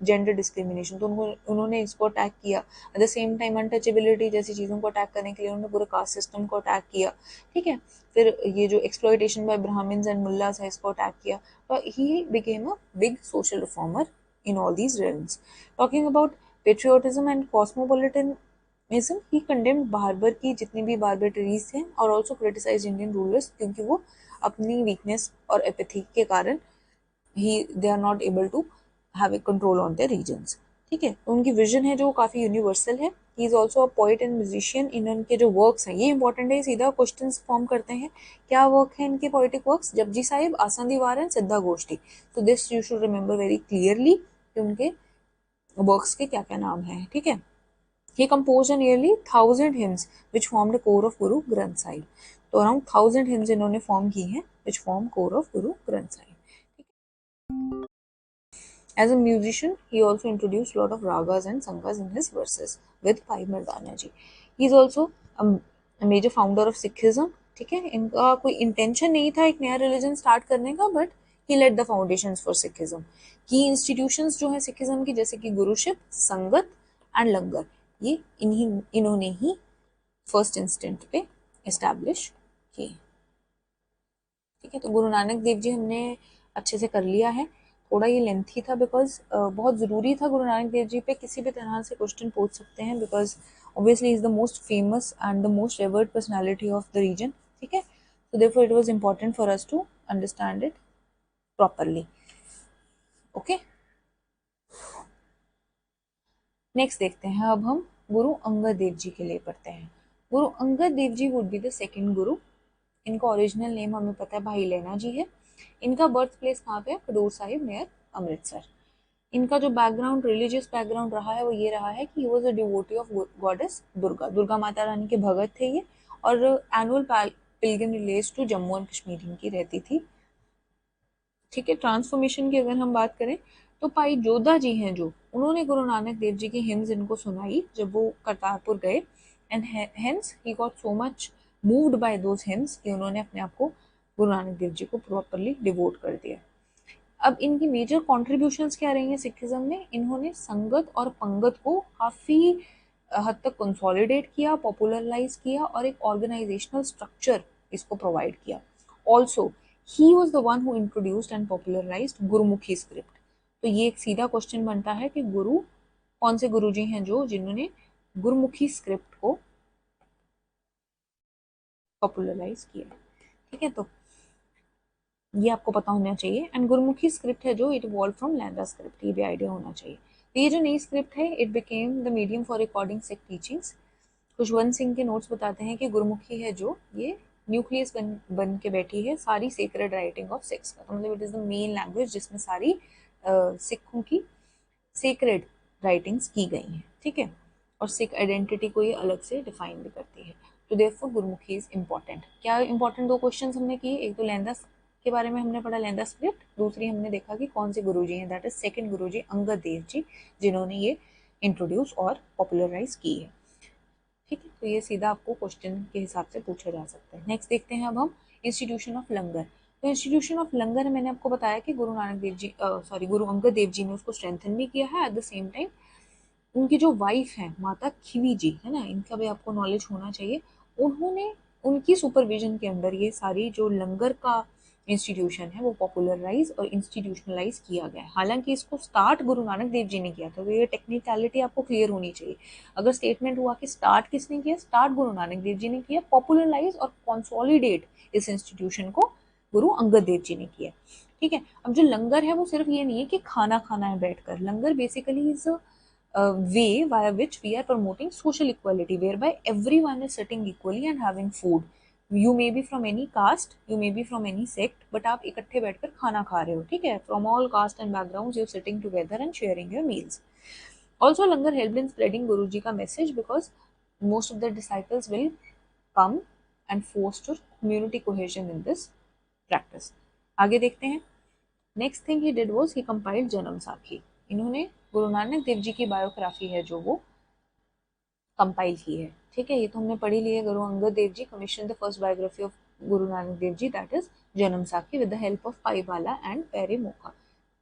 जेंडर डिस्क्रिमिनेशन, तो उन्होंने इसको अटैक किया। At the same time untouchability जैसी चीज़ों को अटैक करने के लिए उन्होंने पूरे कास्ट सिस्टम को अटैक किया, ठीक है। फिर ये जो एक्सप्लॉयटेशन बाय ब्राह्मण्स एंड मुल्लास है इसको अटैक किया, तो he became a big social reformer in all these realms. Talking about patriotism and cosmopolitanism, he condemned barber की जितनी भी बार्बेटरीज थे, और ऑल्सो क्रिटिसाइज इंडियन रूलर्स, क्योंकि वो अपनी वीकनेस और एपैथी के कारण ही they are not able to have a control on their reasons, ठीक है। तो उनकी विजन है जो काफ़ी यूनिवर्सल है। He is also a poet and musician. In उनके जो वर्क्स हैं, ये इंपॉर्टेंट है, सीधा क्वेश्चन फॉर्म करते हैं, क्या वर्क है इनके पोइटिक वर्क्स, जपजी साहिब, आसान दीवार एंड सिद्धा गोष्ठी। तो this you should remember very clearly कि उनके वर्क्स के क्या क्या नाम हैं, ठीक है। He composed nearly 1,000 hymns which formed a core of Guru Granth Sahib. तो अराउंड 1,000 hymns इन्होंने फॉर्म की हैं which form core of Guru Granth Sahib. As a musician, he also introduced a lot of ragas and sangas in his verses with Bhai Mardana ji. He is also a major founder of Sikhism. ठीक है, इनका कोई intention नहीं था एक नया religion start करने का, but he laid the foundations for Sikhism. की इंस्टीट्यूशंस जो है सिखिज्म की, जैसे कि गुरुशिप, संगत एंड लंगर, ये इन्होंने ही फर्स्ट इंस्टेंट पे एस्टैब्लिश किए. ठीक है, तो गुरु नानक देव जी हमने अच्छे से कर लिया है. थोड़ा ये लेंथी था बिकॉज बहुत ज़रूरी था. गुरु नानक देव जी पे किसी भी तरह से क्वेश्चन पूछ सकते हैं because obviously is the most famous and the most revered personality of the region. ठीक है, so therefore it was important for us to understand it properly. Okay, next देखते हैं. अब हम गुरु अंगद देव जी के लिए पढ़ते हैं. गुरु अंगद देव जी वुड बी द सेकंड गुरु. इनका ओरिजिनल नेम हमें पता है भाई लेना जी है. इनका बर्थ प्लेस कहाँ पे है? खडूर साहिब नियर अमृतसर. इनका जो बैकग्राउंड, रिलीजियस बैकग्राउंड रहा है वो ये रहा है कि he was a devotee of goddess Durga. Durga Mata Rani के भगत थे ये. और annual pilgrim relays to Jammu and Kashmir इनकी रहती थी. ठीक है, ट्रांसफॉर्मेशन की अगर हम बात करें तो भाई जोधा जी हैं जो, उन्होंने गुरु नानक देव जी की हिम्स इनको सुनाई जब वो करतारपुर गए. And hence he got so much moved bye those hymns कि उन्होंने अपने आप को गुरु नानक देव जी को प्रॉपरली डिवोट कर दिया. अब इनकी मेजर कॉन्ट्रीब्यूशंस क्या रही हैं सिखिज्म में? इन्होंने संगत और पंगत को काफ़ी हद तक कंसोलिडेट किया, पॉपुलराइज किया और एक ऑर्गेनाइजेशनल स्ट्रक्चर इसको प्रोवाइड किया. Also he was the one who introduced and popularised Gurmukhi script. तो ये एक सीधा क्वेश्चन बनता है कि गुरु कौन से गुरु जी हैं जो जिन्होंने गुरुमुखी स्क्रिप्ट को पॉपुलराइज किया. ठीक है, तो ये आपको पता होना चाहिए. एंड गुरुमुखी स्क्रिप्ट है जो, it evolve from lambda script, ये भी आइडिया होना चाहिए. तो ये जो नई स्क्रिप्ट है, it became the medium for recording sect teachings. Khushwant Singh के नोट्स बताते हैं कि गुरुमुखी है जो, ये न्यूक्लियस बन के बैठी है सारी सेक्रेड राइटिंग ऑफ सिक्स का. मतलब it is the main language जिसमें सारी सिखों की सेक्रेड राइटिंग्स की गई हैं. ठीक है, और सिख आइडेंटिटी को ये अलग से डिफाइन भी करती है. तो देयरफॉर गुरुमुखी इज इंपॉर्टेंट. क्या इंपॉर्टेंट दो क्वेश्चन हमने किए? एक तो लैंदा के बारे में हमने पढ़ा, लैंदा स्क्रिप्ट. दूसरी हमने देखा कि कौन से गुरुजी हैं, दैट इज सेकंड गुरुजी अंगद देव जी, जिन्होंने ये इंट्रोड्यूस और पॉपुलराइज की है. ठीक है, तो ये सीधा आपको क्वेश्चन के हिसाब से पूछा जा सकता है. नेक्स्ट देखते हैं अब हम इंस्टीट्यूशन ऑफ लंगर. तो इंस्टीट्यूशन ऑफ लंगर मैंने आपको बताया कि गुरु नानक देव जी, गुरु अंगद देव जी ने उसको स्ट्रेंथन भी किया है. एट द सेम टाइम उनकी जो वाइफ है माता खिवी जी है ना, इनका भी आपको नॉलेज होना चाहिए. उन्होंने उनकी सुपरविजन के अंदर ये सारी जो लंगर का इंस्टीट्यूशन है वो पॉपुलराइज और इंस्टीट्यूशनलाइज किया गया है. हालांकि इसको स्टार्ट गुरु नानक देव जी ने किया था, तो ये टेक्निकलिटी आपको क्लियर होनी चाहिए. अगर स्टेटमेंट हुआ कि स्टार्ट किसने किया, स्टार्ट गुरु नानक देव जी ने किया. पॉपुलराइज और कंसोलिडेट इस इंस्टीट्यूशन को गुरु अंगद देव जी ने किया. ठीक है, अब जो लंगर है वो सिर्फ ये नहीं है कि खाना खाना है बैठकर. Langar basically is way via which we are promoting social equality, whereby everyone is sitting equally and having food. You may be from any caste, you may be from any sect, but आप इकट्ठे बैठकर खाना खा रहे हो. ठीक है, from all caste and backgrounds you're sitting together and sharing your meals. Also langar helped in spreading Guru ji ka message because most of the disciples will come and foster community cohesion in this practice. आगे देखते हैं. Next thing he did was he compiled जन्म साखी. इन्होंने गुरु नानक देव जी की biography है जो वो कंपाइल की है. ठीक है, ये तो हमने पढ़ी ली है. Guru Angad Dev ji commission the first biography of Guru Nanak Dev ji, that is Janam Sakhi with the help of Paiwala and Paira Mokha.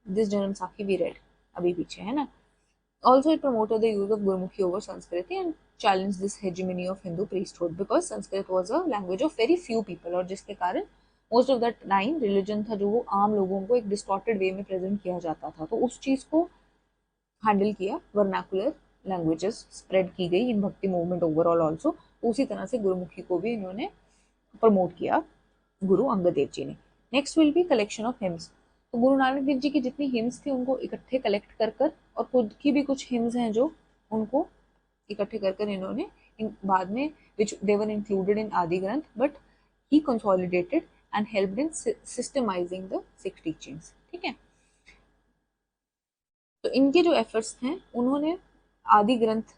This जन्म साखी वी रेड अभी पीछे है ना. Also it promoted the use of Gurmukhi over Sanskrit and challenge this hegemony of Hindu priesthood because Sanskrit was a language of very few people, और जिसके कारण most of the time religion था जो वो आम लोगों को एक डिस्टॉर्टेड वे में प्रेजेंट किया जाता था. तो उस चीज को हैंडल किया, वर्नाकुलर लैंग्वेजेस स्प्रेड की गई इन भक्ति मूवमेंट ओवरऑल ऑल्सो. उसी तरह से गुरुमुखी को भी इन्होंने प्रमोट किया गुरु अंगद देव जी ने. Next will be collection of hymns. तो गुरु नानक देव जी की जितनी हिम्स थी उनको इकट्ठे कलेक्ट कर कर, और खुद की भी कुछ हिम्स हैं जो उनको इकट्ठे कर कर इन्होंने बाद में, विच दे वर included in Adi Granth, but he consolidated and helped in systematizing the Sikh teachings. ठीक है, तो इनके जो एफर्ट्स हैं, उन्होंने आदि ग्रंथ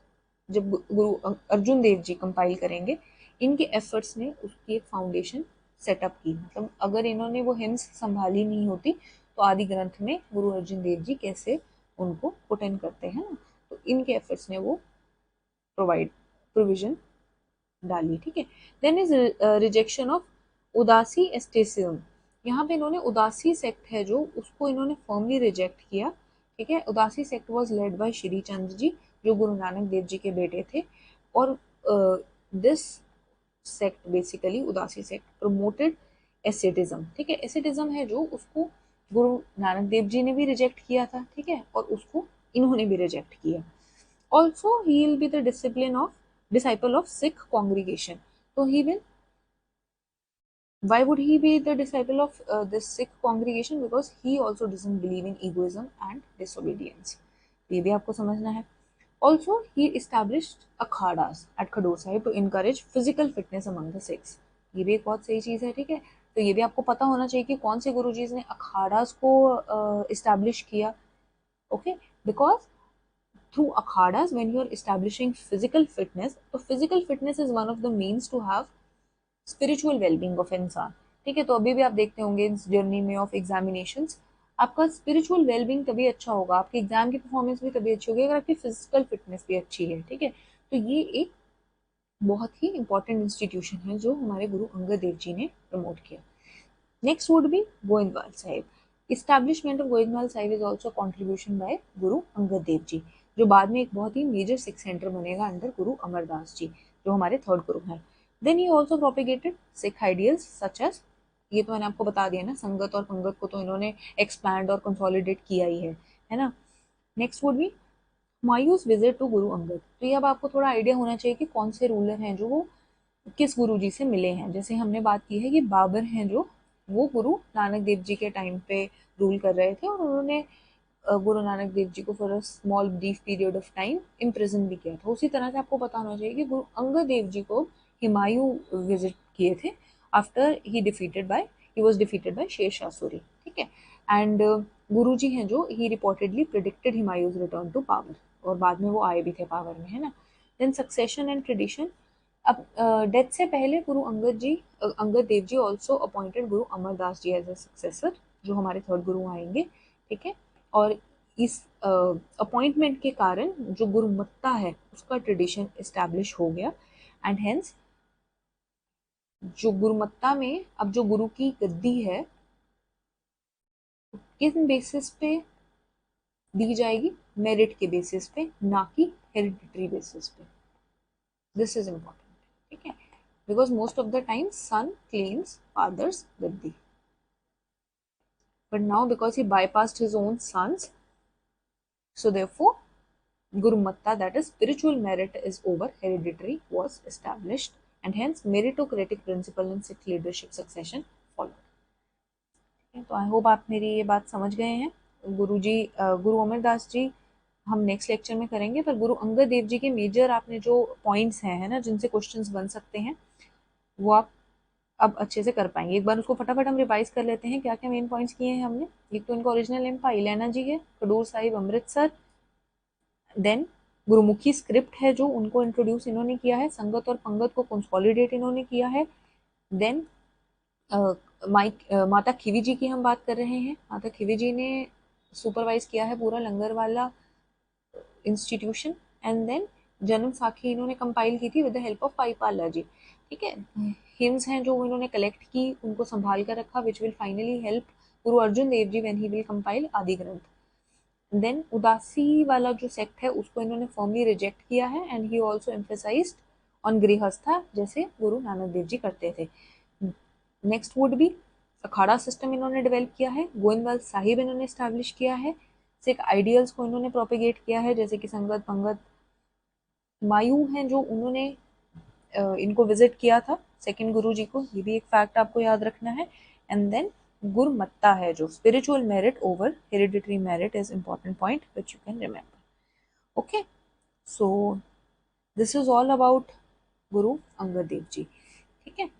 जब गुरु अर्जुन देव जी कंपाइल करेंगे, इनके एफर्ट्स ने उसकी एक फाउंडेशन सेटअप की. मतलब अगर इन्होंने वो हिम्स संभाली नहीं होती तो आदि ग्रंथ में गुरु अर्जुन देव जी कैसे उनको पुट इन करते हैं ना, तो इनके एफर्ट्स ने वो प्रोविजन डाली, ठीक है। देन इज रिजेक्शन ऑफ उदासी एस्टेसिज्म। यहाँ पे इन्होंने उदासी सेक्ट है जो उसको इन्होंने फर्मली रिजेक्ट किया, ठीक है। Udasi sect was led by Shri Chandra ji जो गुरु नानक देव जी के बेटे थे, और this sect basically Udasi sect promoted asceticism, ठीक है। एसेटिज्म है जो उसको गुरु नानक देव जी ने भी रिजेक्ट किया था, ठीक है, और उसको इन्होंने भी रिजेक्ट किया। Also, he will be the disciple of Sikh congregation. So he will. Why would he be the disciple of this Sikh congregation? Because he also doesn't believe in egoism and disobedience. ये भी आपको समझना है. Also, he established akhadas at Khador Sahib to encourage physical fitness among the Sikhs. ये भी एक बहुत सही चीज है, ठीक है। तो ये भी आपको पता होना चाहिए कि कौन से गुरुजी ने अखाड़ास को establish किया, okay? Because through akhadas when you are establishing physical fitness, तो physical fitness is one of the means to have spiritual well-being of इंसान, ठीक है। तो अभी भी आप देखते होंगे इस जर्नी में ऑफ एग्जामिनेशंस, आपका स्पिरिचुअल वेलबींग तभी अच्छा होगा, आपकी एग्जाम की परफॉर्मेंस भी तभी अच्छी होगी अगर आपकी फिजिकल फिटनेस भी अच्छी है, ठीक है। तो ये एक बहुत ही इंपॉर्टेंट इंस्टीट्यूशन है जो हमारे गुरु अंगद देव जी ने प्रमोट किया। Next would B Goindwal Sahib. Establishment of Goindwal Sahib is also contribution by गुरु अंगद देव जी, जो बाद में एक बहुत ही मेजर सिख सेंटर बनेगा अंडर गुरु अमरदास जी जो हमारे थर्ड गुरु हैं। Then he also propagated Sikh ideals such as, ये तो मैंने आपको बता दिया ना, संगत और पंगत को तो इन्होंने एक्सपैंड और कंसोलिडेट किया ही है ना। Next would be Humayun's visit to Guru Angad. तो ये अब आपको थोड़ा आइडिया होना चाहिए कि कौन से रूलर हैं जो वो किस गुरु जी से मिले हैं। जैसे हमने बात की है कि बाबर हैं जो वो गुरु नानक देव जी के टाइम पे रूल कर रहे थे और उन्होंने गुरु नानक देव जी को for a small brief period of time imprison भी किया था। उसी तरह से आपको पता होना चाहिए कि गुरु अंगद देव जी को हुमायूं विजिट किए थे after he was defeated by Sher Shah Suri, ठीक है। एंड गुरु जी हैं जो he reportedly predicted Humayun's return to power, और बाद में वो आए भी थे पावर में, है ना। Then succession and tradition. अब डेथ से पहले Guru Angad Dev ji also appointed Guru Amardas ji as a successor जो हमारे थर्ड गुरु आएंगे, ठीक है। और इस अपॉइंटमेंट के कारण जो गुरुमत्ता है उसका ट्रेडिशन एस्टैब्लिश हो गया, एंड हेंस जो गुरुमत्ता में अब जो गुरु की गद्दी है किन बेसिस पे दी जाएगी, मेरिट के बेसिस पे, ना कि हेरिडिटरी बेसिस पे। दिस इज इम्पोर्टेंट, ठीक है, because most of the time son claims father's gaddi, but now because he bypassed his own sons, so therefore gurumatta, that is spiritual merit is over hereditary, was established, and hence meritocratic principle in Sikh leadership succession followed. तो I hope आप मेरी ये बात समझ गए हैं। गुरु अमरदास जी हम next lecture में करेंगे, पर गुरु अंगद देव जी के मेजर आपने जो पॉइंट्स हैं, है ना, जिनसे क्वेश्चंस बन सकते हैं वो आप अब अच्छे से कर पाएंगे। एक बार उसको फटाफट हम रिवाइज कर लेते हैं क्या क्या मेन पॉइंट्स किए हैं हमने। एक तो इनका ओरिजिनल नेम पाइलैना जी है, खडूर साहिब अमृतसर। देन गुरुमुखी स्क्रिप्ट है जो उनको इंट्रोड्यूस इन्होंने किया है, संगत और पंगत को कंसोलिडेट इन्होंने किया है। देन माता खिवी जी की हम बात कर रहे हैं। माता खिवी जी ने सुपरवाइज किया है पूरा लंगर वाला इंस्टीट्यूशन, एंड देन जन्म साखी इन्होंने कंपाइल की थी विद द हेल्प ऑफ पाईपाला जी, ठीक है। हिम्स हैं जो इन्होंने कलेक्ट की, उनको संभाल कर रखा, which will finally help Guru Arjun Dev ji when he will compile आदि ग्रंथ। देन उदासी वाला जो सेक्ट है उसको इन्होंने फर्मली रिजेक्ट किया है, and he also emphasized on गृहस्था जैसे गुरु नानक देव जी करते थे। Next would be akhara system इन्होंने डेवलप किया है, गोइंदवाल साहिब इन्होंने एस्टैब्लिश किया है, सिख आइडियल्स को इन्होंने प्रोपेगेट किया है जैसे कि संगत पंगत। हुमायूं हैं जो उन्होंने इनको विजिट किया था सेकंड गुरु जी को, ये भी एक फैक्ट आपको याद रखना है। एंड देन गुरुमत्ता है जो spiritual merit over hereditary merit is important point which you can remember. Okay, so this is all about गुरु अंगद देव जी, ठीक है।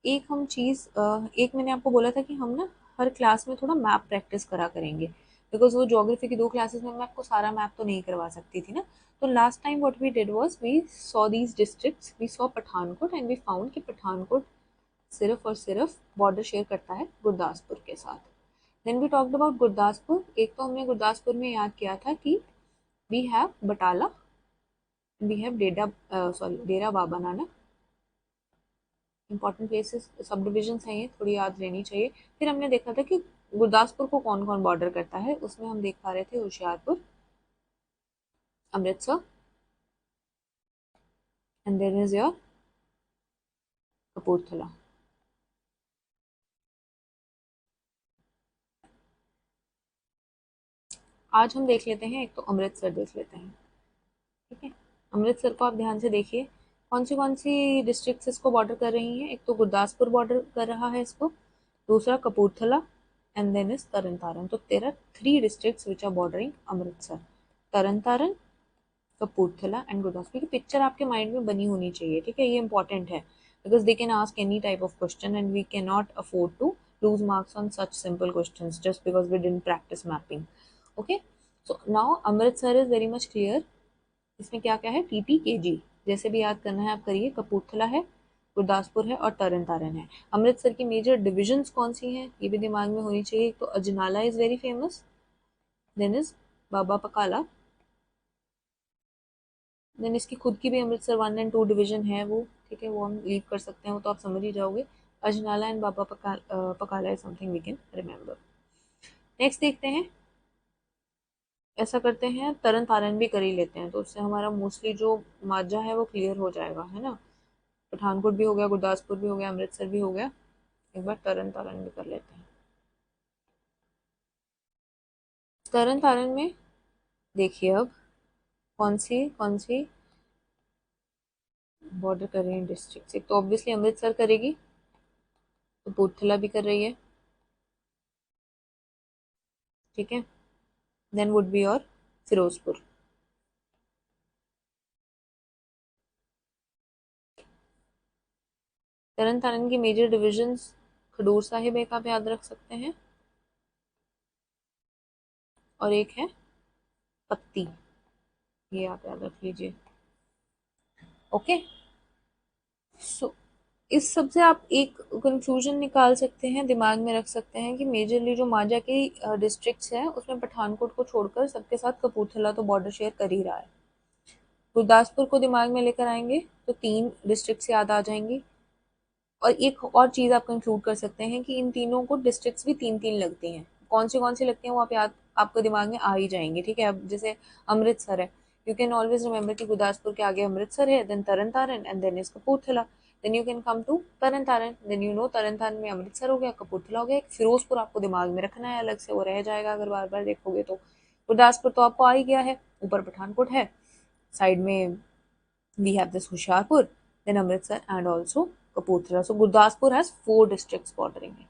एक मैंने आपको बोला था कि हम ना हर क्लास में थोड़ा मैप प्रैक्टिस करा करेंगे, बिकॉज वो ज्योग्राफी की 2 क्लासेस में मैं आपको सारा मैप तो नहीं करवा सकती थी ना। तो last time what we did was we saw these districts, we saw Pathankot, and we found कि पठानकोट सिर्फ और सिर्फ बॉर्डर शेयर करता है गुरदासपुर के साथ। Then we talked about Gurdaspur. एक तो हमने गुरदासपुर में याद किया था कि we have Batala, we have Dera Baba Nanak. Important places subdivision हैं, ये थोड़ी याद रहनी चाहिए। फिर हमने देखा था कि गुरदासपुर को कौन कौन बॉर्डर करता है, उसमें हम देख पा रहे थे Hoshiarpur, Amritsar, and then is your Kapurthala. आज हम देख लेते हैं, एक तो अमृतसर देख लेते हैं, ठीक है। अमृतसर को आप ध्यान से देखिए, कौन सी डिस्ट्रिक्ट इसको बॉर्डर कर रही हैं। एक तो गुरदासपुर बॉर्डर कर रहा है इसको, दूसरा Kapurthala, and then is Tarn Taran. तो तेरा 3 districts which are bordering Amritsar, Tarn Taran, Kapurthala and Gurdaspur की पिक्चर आपके माइंड में बनी होनी चाहिए, ठीक है। ये इंपॉर्टेंट है because they can ask any type of question and we can not afford to lose marks on such simple questions just because we didn't practice mapping. Okay, so now Amritsar is very much clear. इसमें क्या क्या है, TTKG जैसे भी याद करना है आप करिए। कपूरथला है, गुरदासपुर है और तरन तारण है। अमृतसर की मेजर डिविजन्स कौन सी हैं ये भी दिमाग में होनी चाहिए। तो Ajnala is very famous, then is Baba Pakala, then इसकी खुद की भी अमृतसर 1 and 2 डिवीजन है वो, ठीक है, वो हम लीव कर सकते हैं, वो तो आप समझ ही जाओगे। Ajnala and Baba Pakala is something we can remember. Next देखते हैं, ऐसा करते हैं तरन तारण भी कर ही लेते हैं, तो उससे हमारा मोस्टली जो माजा है वो क्लियर हो जाएगा, है ना। पठानकोट भी हो गया, गुरदासपुर भी हो गया, अमृतसर भी हो गया, एक बार तरन तारण भी कर लेते हैं। तरन तारण में देखिए अब कौन सी बॉर्डर कर रही है डिस्ट्रिक्ट। एक तो ऑब्वियसली अमृतसर करेगी, तो कपूरथला भी कर रही है, ठीक है। देन वुड बी और फिरोजपुर। तरन तारण की मेजर डिविजन्स, खडूर साहिब एक आप याद रख सकते हैं, और एक है पत्ती, ये आप याद रख लीजिए। ओके, सो इस सब से आप एक कंक्लूजन निकाल सकते हैं, दिमाग में रख सकते हैं कि मेजरली जो माजा की डिस्ट्रिक्ट्स हैं उसमें पठानकोट को छोड़कर सबके साथ कपूरथला तो बॉर्डर शेयर कर ही रहा है। गुरदासपुर को दिमाग में लेकर आएंगे तो 3 डिस्ट्रिक्ट्स याद आ जाएंगी, और एक और चीज़ आप कंक्लूड कर सकते हैं कि इन तीनों को डिस्ट्रिक्ट्स भी 3-3 लगती हैं। कौन सी लगती हैं वो आप याद, आपको दिमाग में आ ही जाएंगे, ठीक है। अब जैसे अमृतसर है, यू कैन ऑलवेज रिमेंबर कि गुरदासपुर के आगे अमृतसर है, then Tarn Taran and then is Kapurthala, then you can come to Tarn Taran, then you know Tarn Taran में अमृतसर हो गया, कपूरथला हो गया। एक फिरोजपुर आपको दिमाग में रखना है अलग से, वो रह जाएगा अगर बार बार देखोगे तो। गुरदासपुर तो आपको आ ही गया है, ऊपर पठानकोट है, साइड में we have this Hoshiarpur, then Amritsar and also Kapurthala. So Gurdaspur has 4 districts bordering it.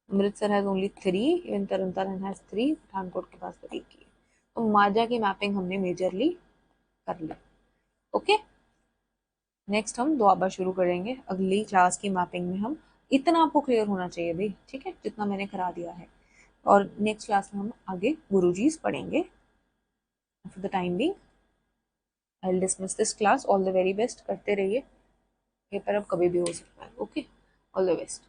Amritsar has only 3, even Taran has 3, Pathankot के पास तो 1 ही है। तो माजा की मैपिंग हमने मेजरली कर ली। ओके, नेक्स्ट हम दोबारा शुरू करेंगे अगली क्लास की मैपिंग में। हम इतना आपको क्लियर होना चाहिए भाई, ठीक है, जितना मैंने करा दिया है। और नेक्स्ट क्लास में हम आगे गुरुजीस पढ़ेंगे। For the time being I will dismiss this class. All the very best, करते रहिए, पेपर अब कभी भी हो सकता है। Okay, all the best.